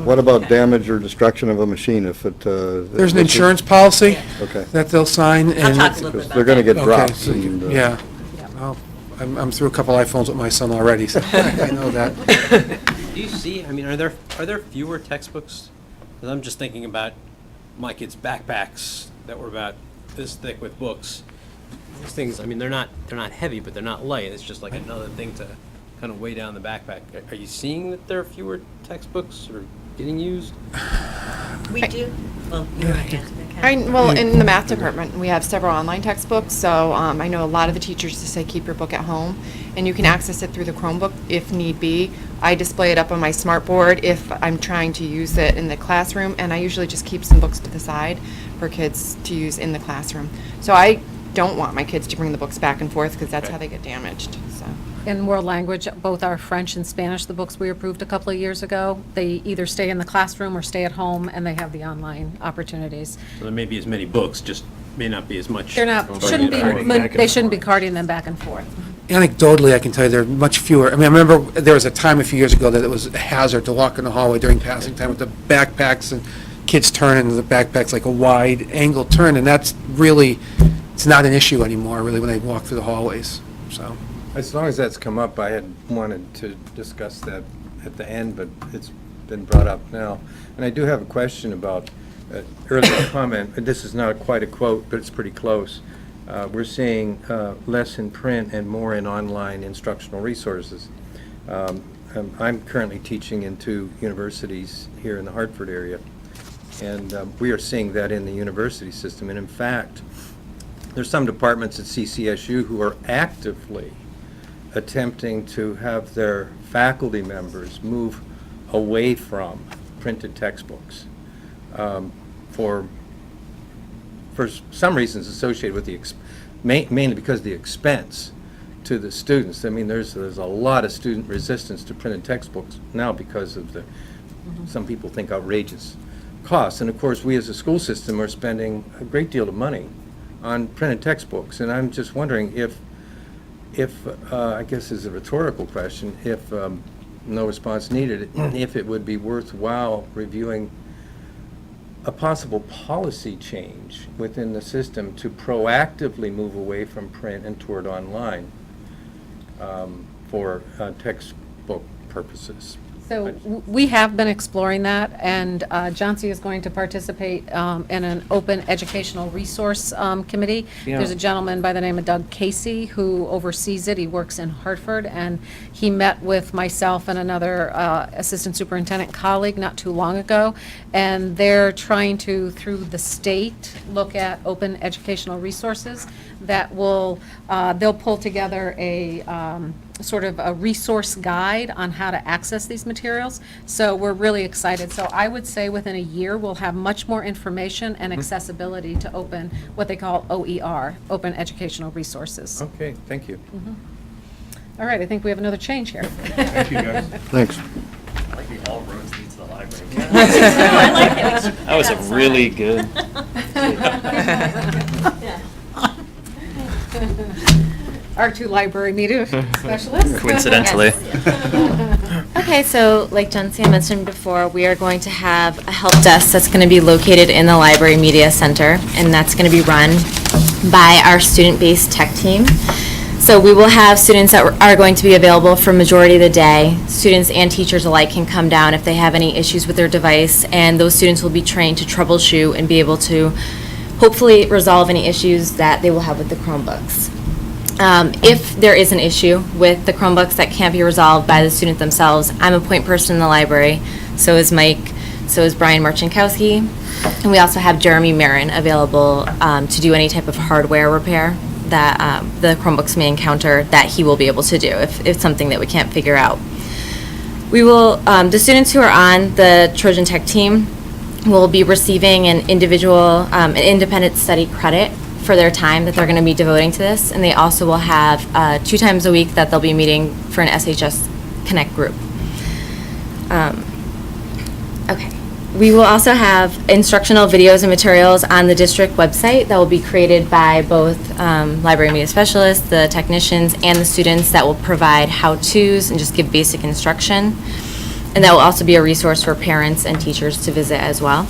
What about damage or destruction of a machine if it? There's an insurance policy Okay. that they'll sign. I'll and talk a little bit about They're going to that. get Okay, dropped. so and, yeah. Well, I'm through a couple iPhones with my son already, so I know that. Do you see, are there fewer textbooks? Because I'm just thinking about my kids' backpacks that were about this thick with books. These things, they're not heavy, but they're not light. It's just like another thing to kind of weigh down the backpack. Are you seeing that there are fewer textbooks or getting used? We do. Well, you're right, yeah. Well, in the math department, we have several online textbooks, so I know a lot of the teachers just say keep your book at home, and you can access it through the Chromebook if need be. I display it up on my smart board if I'm trying to use it in the classroom, and I usually just keep some books to the side for kids to use in the classroom. So I don't want my kids to bring the books back and forth, because that's how they get damaged, so. In world language, both our French and Spanish, the books we approved a couple of years ago, they either stay in the classroom or stay at home, and they have the online opportunities. So there may be as many books, just may not be as much. They shouldn't be carting them back and forth. Anecdotally, I can tell you there are much fewer. I remember there was a time a few years ago that it was a hazard to walk in the hallway during passing time with the backpacks and kids turning, the backpack's like a wide angle turn, and that's really, it's not an issue anymore, really, when they walk through the hallways, so. As long as that's come up, I had wanted to discuss that at the end, but it's been brought up now. And I do have a question about earlier comment. This is not quite a quote, but it's pretty close. We're seeing less in print and more in online instructional resources. I'm currently teaching in 2 universities here in the Hartford area, and we are seeing that in the university system. And in fact, there's some departments at CCSU who are actively attempting to have their faculty members move away from printed textbooks for some reasons associated with the mainly because of the expense to the students. There's a lot of student resistance to printed textbooks now because of the some people think outrageous costs. And of course, we as a school system are spending a great deal of money on printed textbooks, and I'm just wondering if I guess is a rhetorical question, if no response needed, if it would be worthwhile reviewing a possible policy change within the system to proactively move away from print and toward online for textbook purposes. So we have been exploring that, and Johnsy is going to participate in an open educational resource committee. Yeah. There's a gentleman by the name of Doug Casey who oversees it. He works in Hartford, and he met with myself and another assistant superintendent colleague not too long ago, and they're trying to, through the state, look at open educational resources that will, they'll pull together a sort of a resource guide on how to access these materials. So we're really excited. So I would say within a year, we'll have much more information and accessibility to open, what they call OER, Open Educational Resources. Okay, thank you. All right, I think we have another change here. Thank you, guys. Thanks. Like all roads lead to the library. I like it. That was a really good. Our two library media specialists. Coincidentally. Okay, so like Johnsy mentioned before, we are going to have a help desk that's going to be located in the Library Media Center, and that's going to be run by our student-based tech team. So we will have students that are going to be available for majority of the day. Students and teachers alike can come down if they have any issues with their device, and those students will be trained to troubleshoot and be able to hopefully resolve any issues that they will have with the Chromebooks. If there is an issue with the Chromebooks that can't be resolved by the student themselves, I'm a point person in the library, so is Mike, so is Brian Marchinkowski, and we also have Jeremy Marin available to do any type of hardware repair that the Chromebooks may encounter that he will be able to do if it's something that we can't figure out. We will, the students who are on the Trojan Tech team will be receiving an individual, an independent study credit for their time that they're going to be devoting to this, and they also will have 2 times a week that they'll be meeting for an SHS Connect group. Okay. We will also have instructional videos and materials on the district website that will be created by both library media specialists, the technicians, and the students that will provide how-tos and just give basic instruction. And that will also be a resource for parents and teachers to visit as well.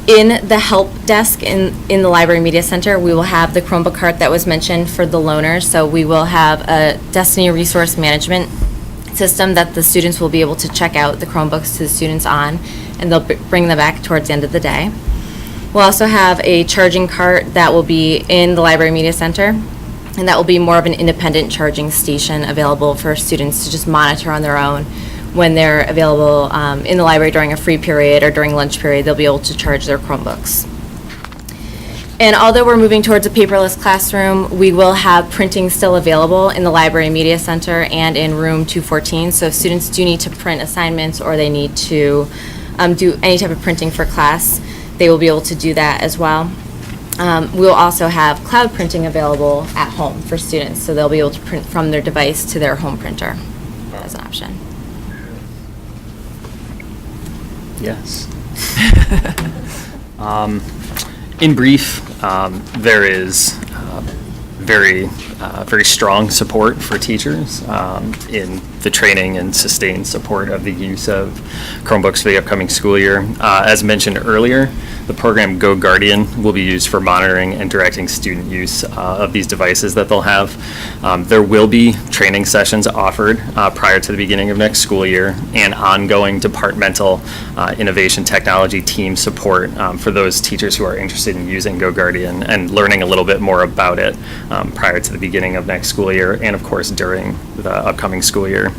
In the help desk in the Library Media Center, we will have the Chromebook cart that was mentioned for the loaners. So we will have a Destiny resource management system that the students will be able to check out the Chromebooks to the students on, and they'll bring them back towards the end of the day. We'll also have a charging cart that will be in the Library Media Center, and that will be more of an independent charging station available for students to just monitor on their own. When they're available in the library during a free period or during lunch period, they'll be able to charge their Chromebooks. And although we're moving towards a paperless classroom, we will have printing still available in the Library Media Center and in room 214. So if students do need to print assignments or they need to do any type of printing for class, they will be able to do that as well. We'll also have cloud printing available at home for students, so they'll be able to print from their device to their home printer as an option. Yes. In brief, there is very strong support for teachers in the training and sustained support of the use of Chromebooks for the upcoming school year. As mentioned earlier, the program Go Guardian will be used for monitoring and directing student use of these devices that they'll have. There will be training sessions offered prior to the beginning of next school year and ongoing departmental innovation technology team support for those teachers who are interested in using Go Guardian and learning a little bit more about it prior to the beginning of next school year and of course during the upcoming school year.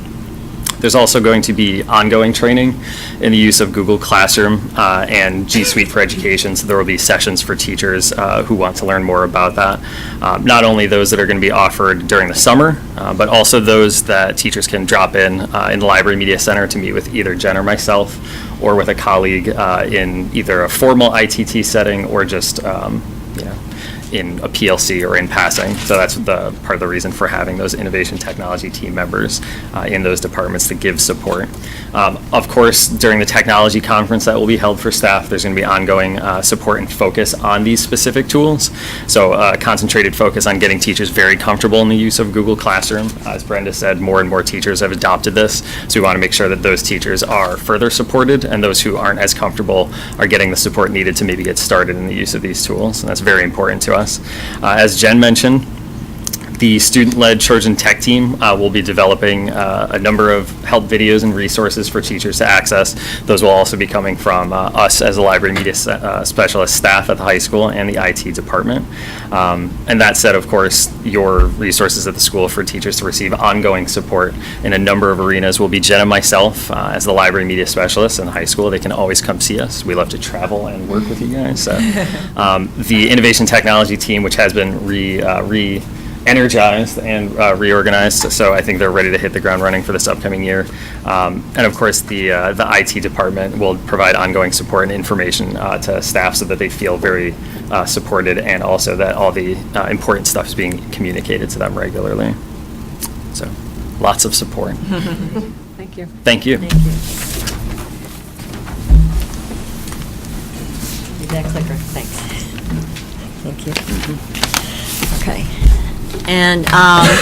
There's also going to be ongoing training in the use of Google Classroom and G Suite for Education, so there will be sessions for teachers who want to learn more about that. Not only those that are going to be offered during the summer, but also those that teachers can drop in the Library Media Center to meet with either Jen or myself or with a colleague in either a formal ITT setting or just in a PLC or in passing. So that's the part of the reason for having those innovation technology team members in those departments to give support. Of course, during the technology conference that will be held for staff, there's going to be ongoing support and focus on these specific tools. So concentrated focus on getting teachers very comfortable in the use of Google Classroom. As Brenda said, more and more teachers have adopted this. So we want to make sure that those teachers are further supported and those who aren't as comfortable are getting the support needed to maybe get started in the use of these tools. And that's very important to us. As Jen mentioned, The student-led Trojan Tech team will be developing a number of help videos and resources for teachers to access. Those will also be coming from us as a library media specialist staff at the high school and the IT department. And that said, of course, your resources at the school for teachers to receive ongoing support in a number of arenas will be Jen and myself as the library media specialists in the high school. They can always come see us. We love to travel and work with you guys. So, the innovation technology team, which has been energized and reorganized, so I think they're ready to hit the ground running for this upcoming year. And of course, the IT department will provide ongoing support and information to staff so that they feel very supported, and also that all the important stuff is being communicated to them regularly. So, lots of support. Thank you. Thank you. Thank you. Need that clicker, thanks. Thank you. Okay. And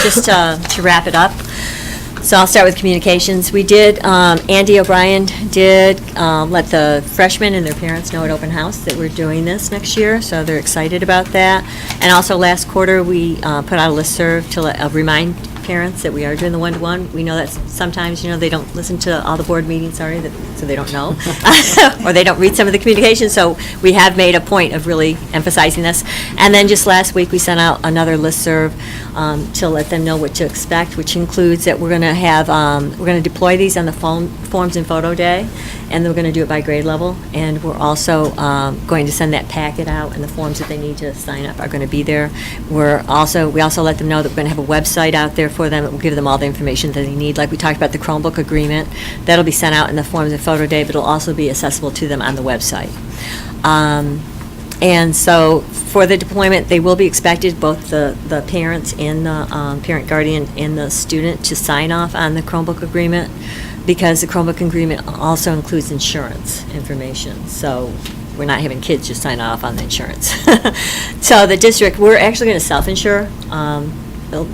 just to wrap it up, so I'll start with communications. We did, Andy O'Brien did let the freshmen and their parents know at open house that we're doing this next year, so they're excited about that. And also last quarter, we put out a listserv to remind parents that we are doing the one-to-one. We know that sometimes, they don't listen to all the board meetings, so they don't know. Or they don't read some of the communications, so we have made a point of really emphasizing this. And then just last week, we sent out another listserv to let them know what to expect, which includes that we're going to have, we're going to deploy these on the Forms and Photo Day, and we're going to do it by grade level. And we're also going to send that packet out, and the forms that they need to sign up are going to be there. We also let them know that we're going to have a website out there for them. It will give them all the information that they need. Like we talked about the Chromebook agreement, that'll be sent out in the Forms and Photo Day, but it'll also be accessible to them on the website. And so for the deployment, they will be expected, both the parents and the parent guardian and the student, to sign off on the Chromebook agreement, because the Chromebook agreement also includes insurance information. So we're not having kids just sign off on the insurance. So the district, we're actually going to self-insure.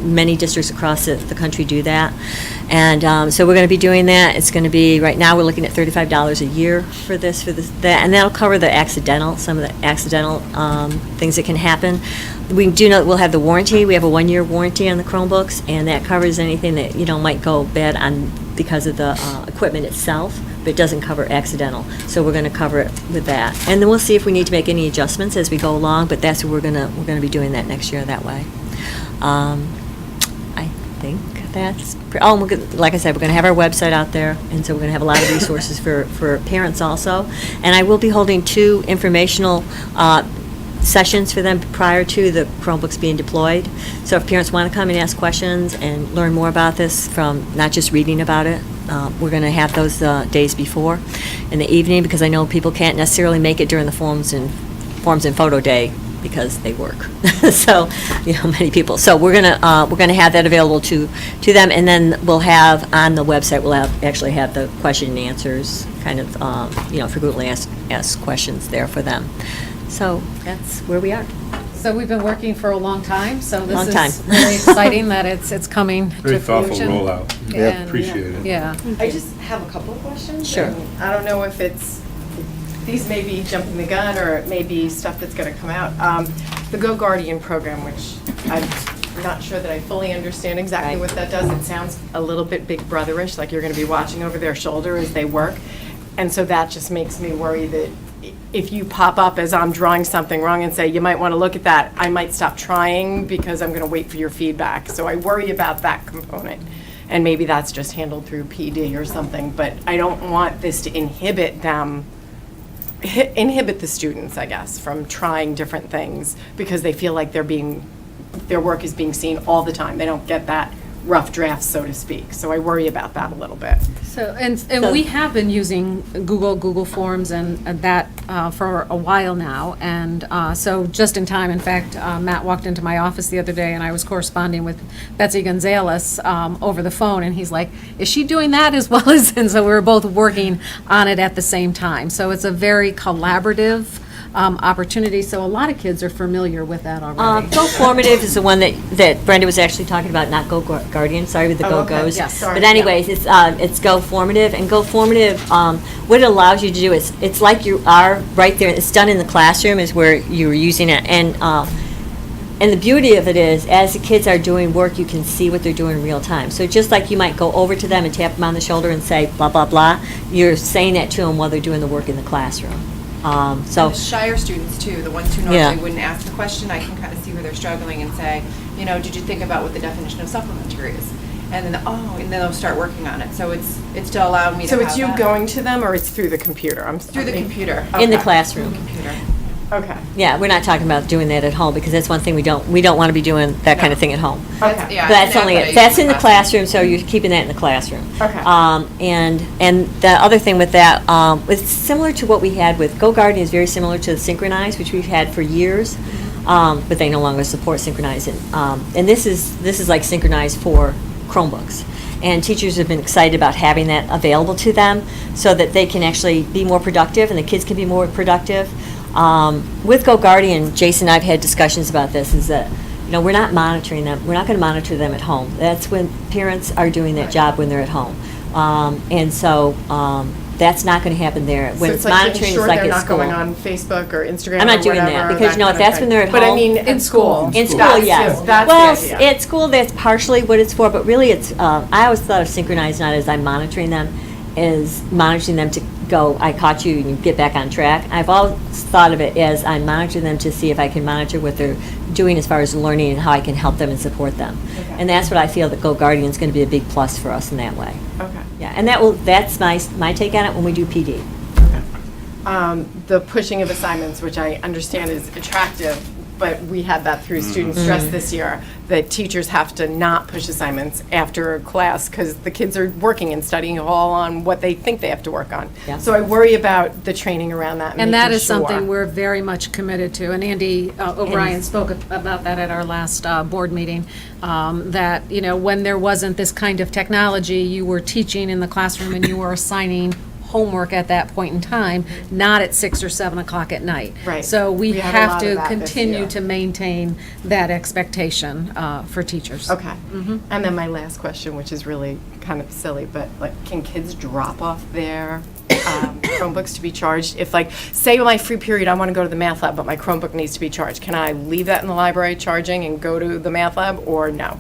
Many districts across the country do that. And so we're going to be doing that. It's going to be, right now, we're looking at $35 a year for that, and that'll cover some of the accidental things that can happen. We do know that we'll have the warranty. We have a 1-year warranty on the Chromebooks, and that covers anything that, might go bad because of the equipment itself, but it doesn't cover accidental. So we're going to cover it with that. And then we'll see if we need to make any adjustments as we go along, but that's what we're going to be doing that next year that way. I think that's, like I said, we're going to have our website out there, and so we're going to have a lot of resources for parents also. And I will be holding 2 informational sessions for them prior to the Chromebooks being deployed. So if parents want to come and ask questions and learn more about this from not just reading about it, we're going to have those days before in the evening, because I know people can't necessarily make it during the Forms and Photo Day because they work. So, many people. So we're gonna have that available to them, and then we'll have on the website, we'll actually have the question and answers, kind of, frequently asked questions there for them. So that's where we are. So we've been working for a long time, so Long this time. is really exciting that it's coming to Very thoughtful fruition. rollout. And, Appreciate it. Yeah. I just have a couple of questions. Sure. and I don't know if these may be jumping the gun, or it may be stuff that's going to come out. The Go Guardian program, which I'm not sure that I fully understand exactly what that does. It sounds a little bit Big Brotherish, like you're going to be watching over their shoulder as they work. And so that just makes me worry that if you pop up as I'm drawing something wrong and say, you might want to look at that, I might stop trying because I'm going to wait for your feedback. So I worry about that component. And maybe that's just handled through PD or something, but I don't want this to inhibit the students, I guess, from trying different things because they feel like their work is being seen all the time. They don't get that rough draft, so to speak. So I worry about that a little bit. So, and we have been using Google Forms and that for a while now, and so just in time, in fact, Matt walked into my office the other day, and I was corresponding with Betsy Gonzalez over the phone, and he's like, is she doing that as well as, and so we were both working on it at the same time. So it's a very collaborative opportunity, so a lot of kids are familiar with that already. Go Formative is the one that Brenda was actually talking about, not Go Guardian, sorry, with the Go Go's. Yes, sorry, But anyways, it's Go Formative, and Go Formative, what it allows you to do is, it's like you are right there, it's done in the classroom is where you're using it, and And the beauty of it is, as the kids are doing work, you can see what they're doing in real time. So just like you might go over to them and tap them on the shoulder and say, blah, blah, blah, you're saying that to them while they're doing the work in the classroom. So, The shyer students too, the ones who Yeah. normally wouldn't ask the question, I can kind of see where they're struggling and say, you know, did you think about what the definition of supplementary is? And then, and then they'll start working on it. So it's to allow me to So have it's you that. going to them, or it's through the computer? Through the computer. in the Okay. classroom. Computer. Okay. Yeah, we're not talking about doing that at home, because that's one thing we don't want to be doing that kind of thing at home. Okay. Yeah, That's not only, what I use that's in the classroom, so you're keeping that in the classroom. Okay. And the other thing with that, it's similar to what we had with Go Guardian, is very similar to the Synchronize, which we've had for years, but they no longer support Synchronize. And this is like Synchronize for Chromebooks. And teachers have been excited about having that available to them so that they can actually be more productive and the kids can be more productive. With Go Guardian, Jason and I have had discussions about this, is that, we're not monitoring them. We're not going to monitor them at home. That's when parents are doing that job when they're at home. And so that's not going to happen there. So When it's it's like making monitoring, sure it's like they're at not school. going on Facebook or Instagram I'm not or doing that, whatever, because, kind of that's when thing. they're at But I home. mean, in school. In school, That's yes. too. That's Well, the idea. at school, that's partially what it's for, but really it's, I always thought of Synchronize not as I'm monitoring them, as monitoring them to go, I caught you, and you get back on track. I've always thought of it as I'm monitoring them to see if I can monitor what they're doing as far as learning and how I can help them and support them. Okay. And that's what I feel that Go Guardian is going to be a big plus for us in that way. Okay. Yeah, and that's my take on it when we do PD. The pushing of assignments, which I understand is attractive, but we had that through student stress this year, that teachers have to not push assignments after class because the kids are working and studying all on what they think they have to work on. Yeah. So I worry about the training around that. And that making is something sure. we're very much committed to. And Andy O'Brien spoke about that at our last board meeting, that, when there wasn't this kind of technology, you were teaching in the classroom and you were assigning homework at that point in time, not at 6 or 7 o'clock at night. Right. So we had a have lot of to that this continue year. to maintain that expectation for teachers. Okay. And then my last question, which is really kind of silly, but can kids drop off their Chromebooks to be charged? If say my free period, I want to go to the math lab, but my Chromebook needs to be charged. Can I leave that in the library charging and go to the math lab, or no?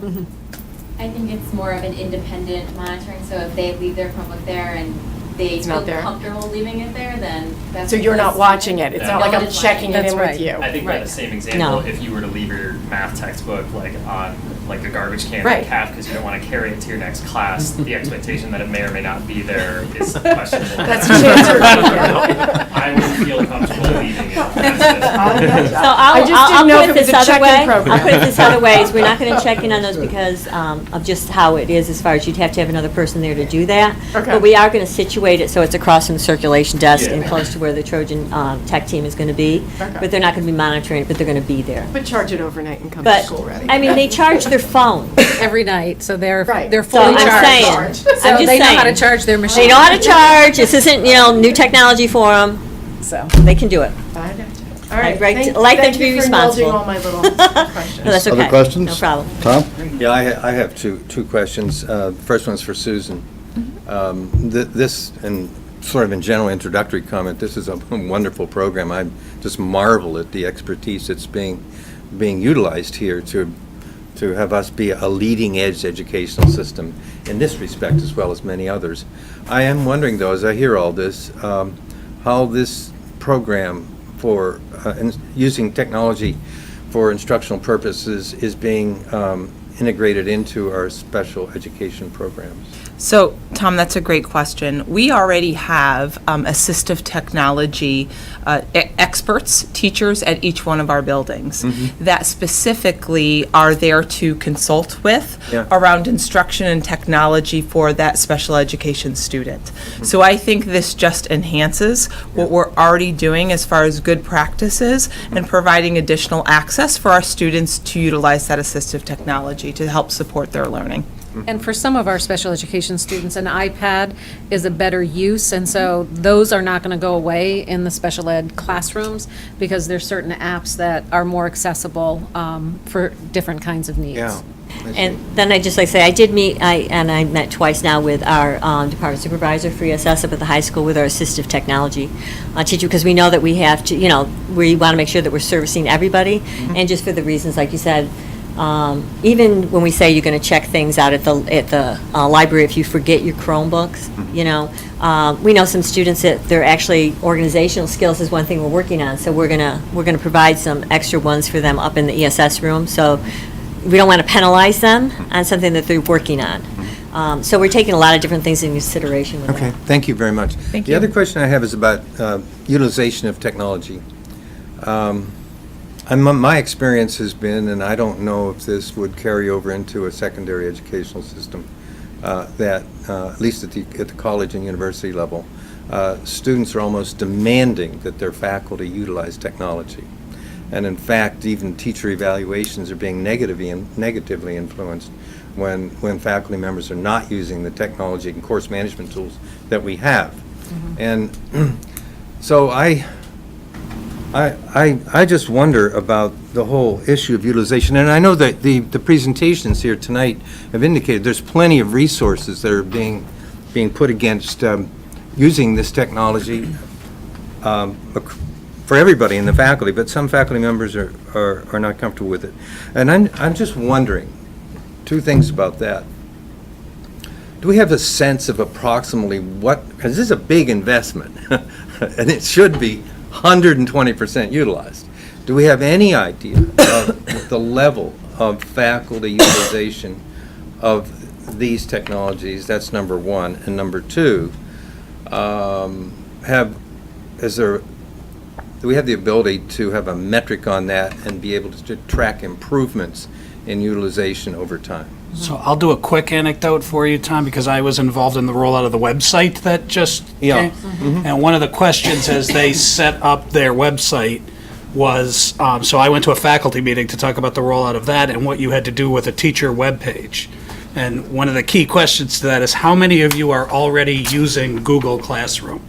I think it's more of an independent monitoring, so if they leave their Chromebook there and they It's not feel there. comfortable leaving it there, then that's. So you're not because- watching it? It's not like I'm Nobody's checking it That's in right. with you? I think by Right. the same example, No. if you were to leave your math textbook on the garbage can Right. in half because you don't want to carry it to your next class, the expectation that it may or may not be there is questionable. That's a chance for I would feel comfortable leaving it. That's So it. I'll just didn't know put if it it was this a other check-in way. program. I'll put it this other way, is we're not going to check in on those because of just how it is, as far as you'd have to have another person there to do that. Okay. But we are going to situate it so it's across from the circulation desk Yeah. and close to where the Trojan tech team is going to be. Okay. But they're not going to be monitoring it, but they're going to be there. But charge it overnight and come to But, school ready. I mean, they charge their phone. Every night, so they're Right. they're So fully I'm charged. saying, So I'm just they know how to saying. charge their machine. They know how to charge. This isn't, new technology for them. So. They can do it. I got you. All right. I'd like them to be Thank you responsible. for indulging all my little questions. No, that's okay. Other questions? No problem. Tom? Yeah, I have two questions. First one's for Susan. This, and sort of in general introductory comment, this is a wonderful program. I just marvel at the expertise that's being utilized here to have us be a leading edge educational system in this respect as well as many others. I am wondering though, as I hear all this, how this program for using technology for instructional purposes is being integrated into our special education programs. So, Tom, that's a great question. We already have assistive technology experts, teachers at each one of our buildings that specifically are there to consult with around instruction and technology for that special education student. So I think this just enhances what we're already doing as far as good practices and providing additional access for our students to utilize that assistive technology to help support their learning. And for some of our special education students, an iPad is a better use, and so those are not going to go away in the special ed classrooms because there's certain apps that are more accessible for different kinds of needs. Yeah. And then I'd just like to say, I did meet, I met twice now with our department supervisor for ESS up at the high school with our assistive technology teacher, because we know that we have to, we want to make sure that we're servicing everybody, and just for the reasons, like you said, even when we say you're going to check things out at the library, if you forget your Chromebooks, we know some students that they're actually, organizational skills is one thing we're working on, so we're gonna provide some extra ones for them up in the ESS room, so we don't want to penalize them on something that they're working on. So we're taking a lot of different things into consideration with Okay, that. thank you very much. Thank The you. other question I have is about utilization of technology. My experience has been, and I don't know if this would carry over into a secondary educational system, that, at least at the college and university level, students are almost demanding that their faculty utilize technology. And in fact, even teacher evaluations are being negatively influenced when faculty members are not using the technology and course management tools that we have. And so I just wonder about the whole issue of utilization. And I know that the presentations here tonight have indicated there's plenty of resources that are being put against using this technology for everybody in the faculty, but some faculty members are not comfortable with it. And I'm just wondering, two things about that. Do we have a sense of approximately what, because this is a big investment, and it should be 120% utilized. Do we have any idea of the level of faculty utilization of these technologies? That's number one. And number two, do we have the ability to have a metric on that and be able to track improvements in utilization over time? So I'll do a quick anecdote for you, Tom, because I was involved in the rollout of the website that just came. And one of the questions as they set up their website was, so I went to a faculty meeting to talk about the rollout of that and what you had to do with a teacher webpage. And one of the key questions to that is, how many of you are already using Google Classroom?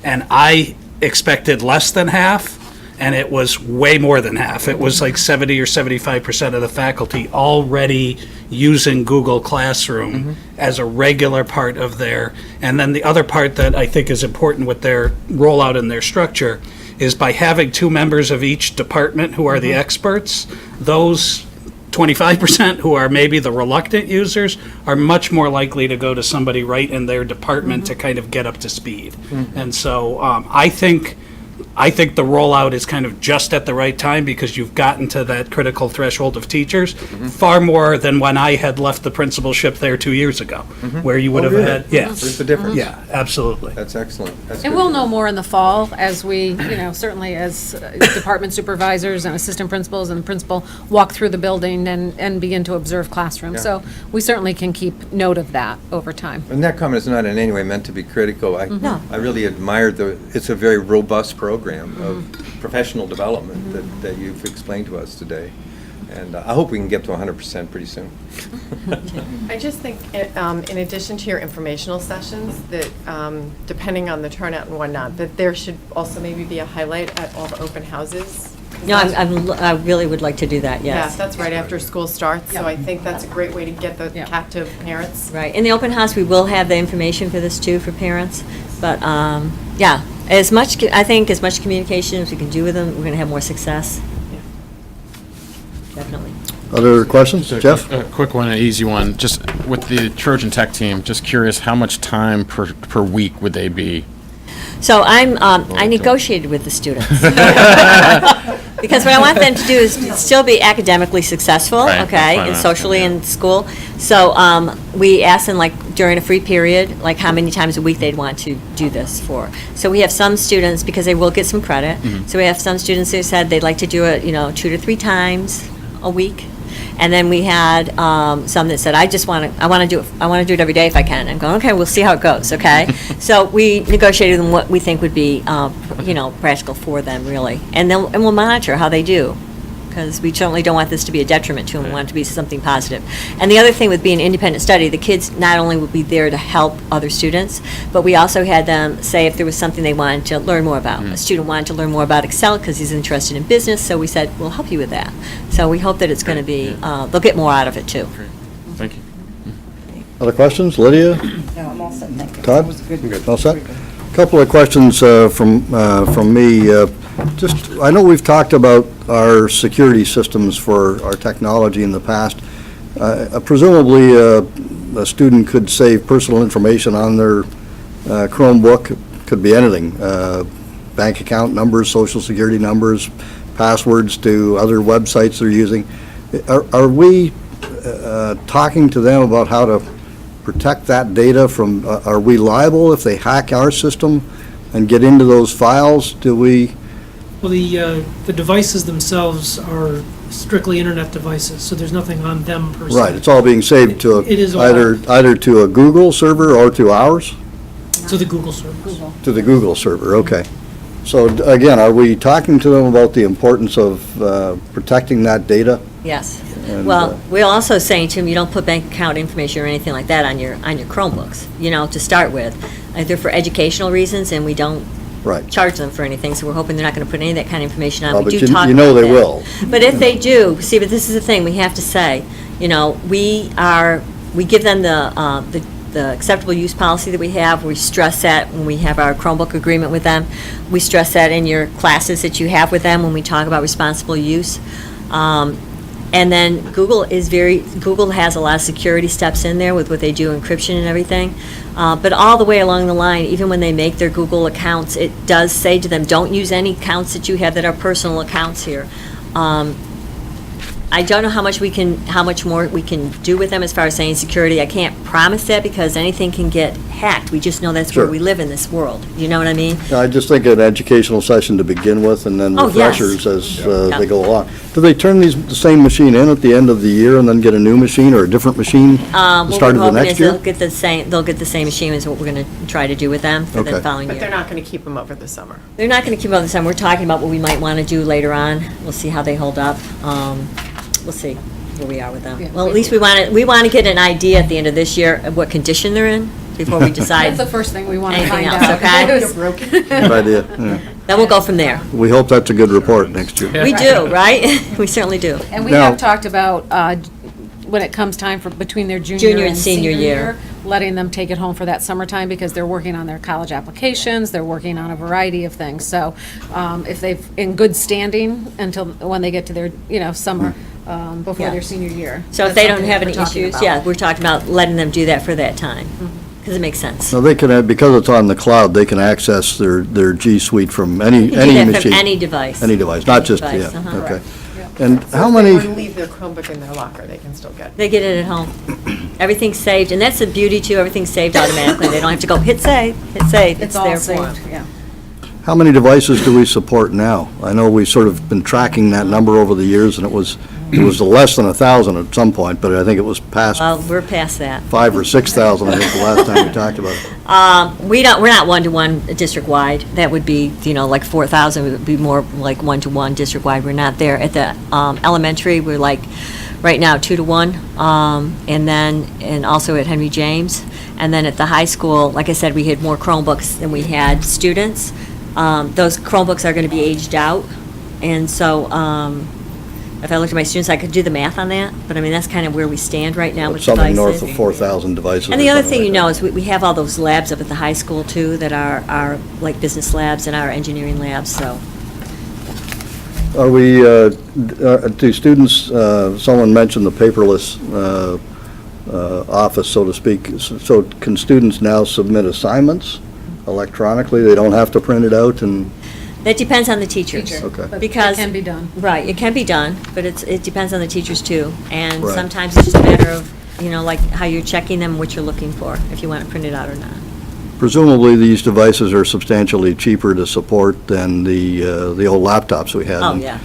And I expected less than half, and it was way more than half. It was like 70 or 75% of the faculty already using Google Classroom as a regular part of their, and then the other part that I think is important with their rollout and their structure is by having two members of each department who are the experts, those 25% who are maybe the reluctant users are much more likely to go to somebody right in their department to kind of get up to speed. And so I think the rollout is kind of just at the right time because you've gotten to that critical threshold of teachers, far more than when I had left the principalship there 2 years ago, where you would have had, There's the difference. yeah, absolutely. That's excellent. That's And good we'll to know hear. more in the fall as we, certainly as department supervisors and assistant principals and principal walk through the building and begin to observe classrooms. Yeah. So we certainly can keep note of that over time. And that comment is not in any way meant to be critical. No. I really admired it's a very robust program of professional development that you've explained to us today. And I hope we can get to 100% pretty soon. I just think, in addition to your informational sessions, that depending on the turnout and whatnot, that there should also maybe be a highlight at all the open houses. No, I really would like to do that, Yeah, yes. that's right after school starts, so I think that's a great way to get the captive parents. Right, in the open house, we will have the information for this too, for parents, but, yeah, I think as much communication as we can do with them, we're going to have more success. Definitely. Other questions? Jeff? A quick one, an easy one. Just with the Trojan Tech team, just curious, how much time per week would they be? So I negotiated with the students. Because what I want them to do is still be academically successful, Right, that's okay, what I'm and socially asking, in school. So we asked them, like, during a free period, like, how many times a week they'd want to do this for. So we have some students, because they will get some credit, so we have some students who said they'd like to do it, 2 to 3 times a week. And then we had some that said, I want to do it every day if I can. I'm going, okay, we'll see how it goes, okay? So we negotiated them what we think would be, practical for them, really. And we'll monitor how they do, because we certainly don't want this to be a detriment to them, we want it to be something positive. And the other thing with being independent study, the kids not only will be there to help other students, but we also had them say if there was something they wanted to learn more about. A student wanted to learn more about Excel because he's interested in business, so we said, we'll help you with that. So we hope that it's going to be, they'll get more out of it, too. Thank you. Other questions? Lydia? No, I'm all set, thank you. Todd? That was good. All set? Couple of questions from me. Just, I know we've talked about our security systems for our technology in the past. Presumably, a student could save personal information on their Chromebook, could be anything, bank account numbers, social security numbers, passwords to other websites they're using. Are we talking to them about how to protect that data from, are we liable if they hack our system and get into those files? Do we? Well, the devices themselves are strictly internet devices, so there's nothing on them per se. Right, it's all being saved to It is all- either to a Google server or to ours? To the Google servers. To the Google server, okay. So again, are we talking to them about the importance of protecting that data? Yes. And, Well, we're also saying to them, you don't put bank account information or anything like that on your Chromebooks, to start with. They're for educational reasons, and we don't Right. charge them for anything, so we're hoping they're not going to put any of that kind of information on. Well, We but do talk you know about they that. will. But if they do, see, but this is the thing, we have to say, we give them the acceptable use policy that we have. We stress that when we have our Chromebook agreement with them. We stress that in your classes that you have with them when we talk about responsible use. And then Google has a lot of security steps in there with what they do, encryption and everything. But all the way along the line, even when they make their Google accounts, it does say to them, don't use any accounts that you have that are personal accounts here. I don't know how much more we can do with them as far as saying security. I can't promise that because anything can get hacked. We just know that's where Sure. we live in this world. You know what I mean? I just think an educational session to begin with, and then Oh, yes. refreshers as Yeah. they go along. Do they turn the same machine in at the end of the year and then get a new machine or a different machine at the start of the next year? They'll get the same machine as what we're going to try to do with them for the Okay. following But year. they're not going to keep them over the summer. They're not going to keep up the summer. We're talking about what we might want to do later on. We'll see how they hold up. We'll see where we are with them. Well, at least we want to get an idea at the end of this year of what condition they're in before we decide That's the first thing we want to anything find else, out. okay? You're broken. Good idea. Yeah. Then we'll go from there. We hope that's a good report next year. We do, right? We certainly do. And we Now- have talked about, when it comes time for, between their Junior junior and and senior senior year. year, letting them take it home for that summertime because they're working on their college applications, they're working on a variety of things. So if they've, in good standing until when they get to their, summer, before Yeah. their senior year. So if That's they don't something have that any we're talking issues, about. yeah, we're talking about letting them do that for that time, because it makes sense. So they can, because it's on the cloud, they can access their G Suite from any You can do that machine. from any device. Any device, not just, Any yeah, device, uh-huh. okay. So And if how they many? want to leave their Chromebook in their locker, they can still get it. They get it at home. Everything's saved, and that's the beauty too, everything's saved automatically. They don't have to go hit save. It's all there for saved, 'em. yeah. How many devices do we support now? I know we've sort of been tracking that number over the years, and it was less than 1,000 at some point, but I think it was past Well, we're past that. 5,000 or 6,000, I think, the last time we talked about it. We're not one-to-one district-wide. That would be, like 4,000 would be more like one-to-one district-wide. We're not there. At the elementary, we're like, right now, 2-to-1. And also at Henry James. And then at the high school, like I said, we had more Chromebooks than we had students. Those Chromebooks are going to be aged out. And so if I looked at my students, I could do the math on that. But I mean, that's kind of where we stand right now with Something devices. north of 4,000 devices. And or the other something thing like is we have all those labs up at the high school too that are like business labs and our engineering labs, so. Are we, do students, someone mentioned the paperless office, so to speak. So can students now submit assignments electronically? They don't have to print it out and? That depends on the teachers. Okay. But Because. it can be done. Right, it can be done, but it depends on the teachers too. And Right. sometimes it's just a matter of, like how you're checking them, what you're looking for, if you want to print it out or not. Presumably, these devices are substantially cheaper to support than the old laptops we had. Oh, yeah.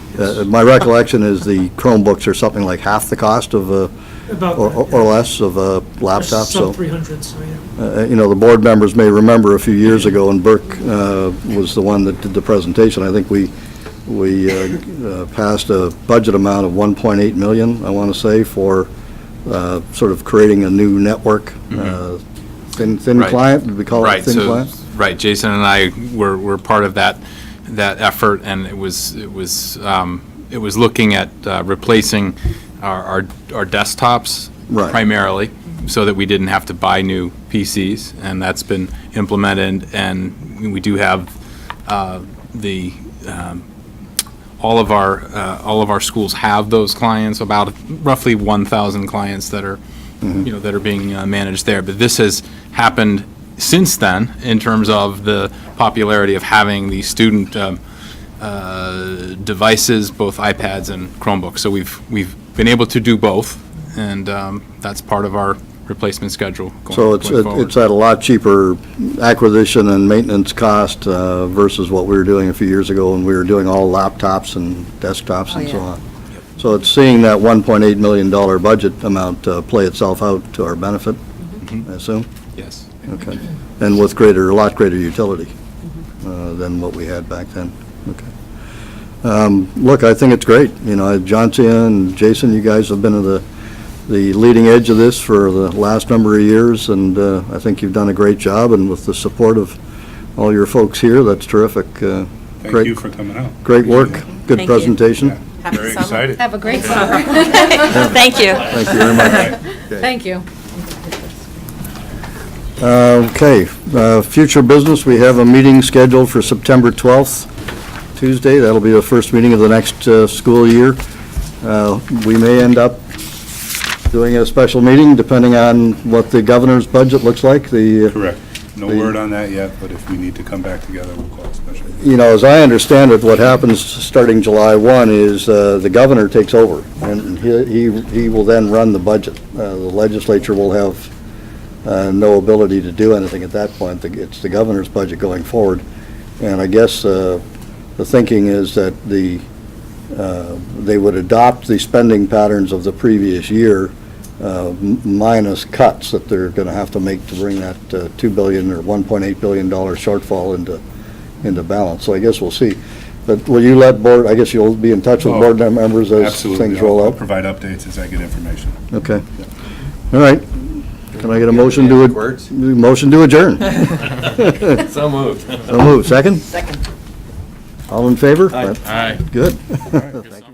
My recollection is the Chromebooks are something like half the cost of About or that, yeah. or less of a laptop, so. Sub 300, so yeah. The board members may remember a few years ago, and Burke was the one that did the presentation. I think we we passed a budget amount of 1.8 million, I want to say, for sort of creating a new network, thin Right. client, did we call it Right, thin so, client? right, Jason and I were part of that effort, and it was looking at replacing our desktops Right. primarily, so that we didn't have to buy new PCs, and that's been implemented, and we do have all of our schools have those clients, about roughly 1,000 clients that are, that are being managed there. But this has happened since then, in terms of the popularity of having the student devices, both iPads and Chromebooks. So we've been able to do both, and that's part of our replacement schedule So going forward. it's at a lot cheaper acquisition and maintenance cost versus what we were doing a few years ago when we were doing all laptops and desktops and so on. So it's seeing that $1.8 million budget amount play itself out to our benefit, I assume? Yes. Okay. And with a lot greater utility than what we had back then. Okay. Look, I think it's great. John and Jason, you guys have been at the leading edge of this for the last number of years, and I think you've done a great job, and with the support of all your folks here, that's terrific. Thank you for coming out. Great work, good Thank you. presentation. Very excited. Have a great summer. Thank you. Thank you very much. Thank you. Okay, future business, we have a meeting scheduled for September 12th, Tuesday. That'll be the first meeting of the next school year. We may end up doing a special meeting, depending on what the governor's budget looks like. Correct. No word on that yet, but if we need to come back together, we'll call a special meeting. As I understand it, what happens starting July 1 is the governor takes over, and he will then run the budget. The legislature will have no ability to do anything at that point. It's the governor's budget going forward. And I guess the thinking is that they would adopt the spending patterns of the previous year, minus cuts that they're going to have to make to bring that $2 billion or $1.8 billion shortfall into balance. So I guess we'll see. But will you let board, I guess you'll be in touch with board members as Absolutely. things roll I'll out? provide updates as I get information. Okay. All right. Can I get a motion to adjourn? So moved. So moved. Second? Second. All in favor? Aye. Good. All right, good Thank you.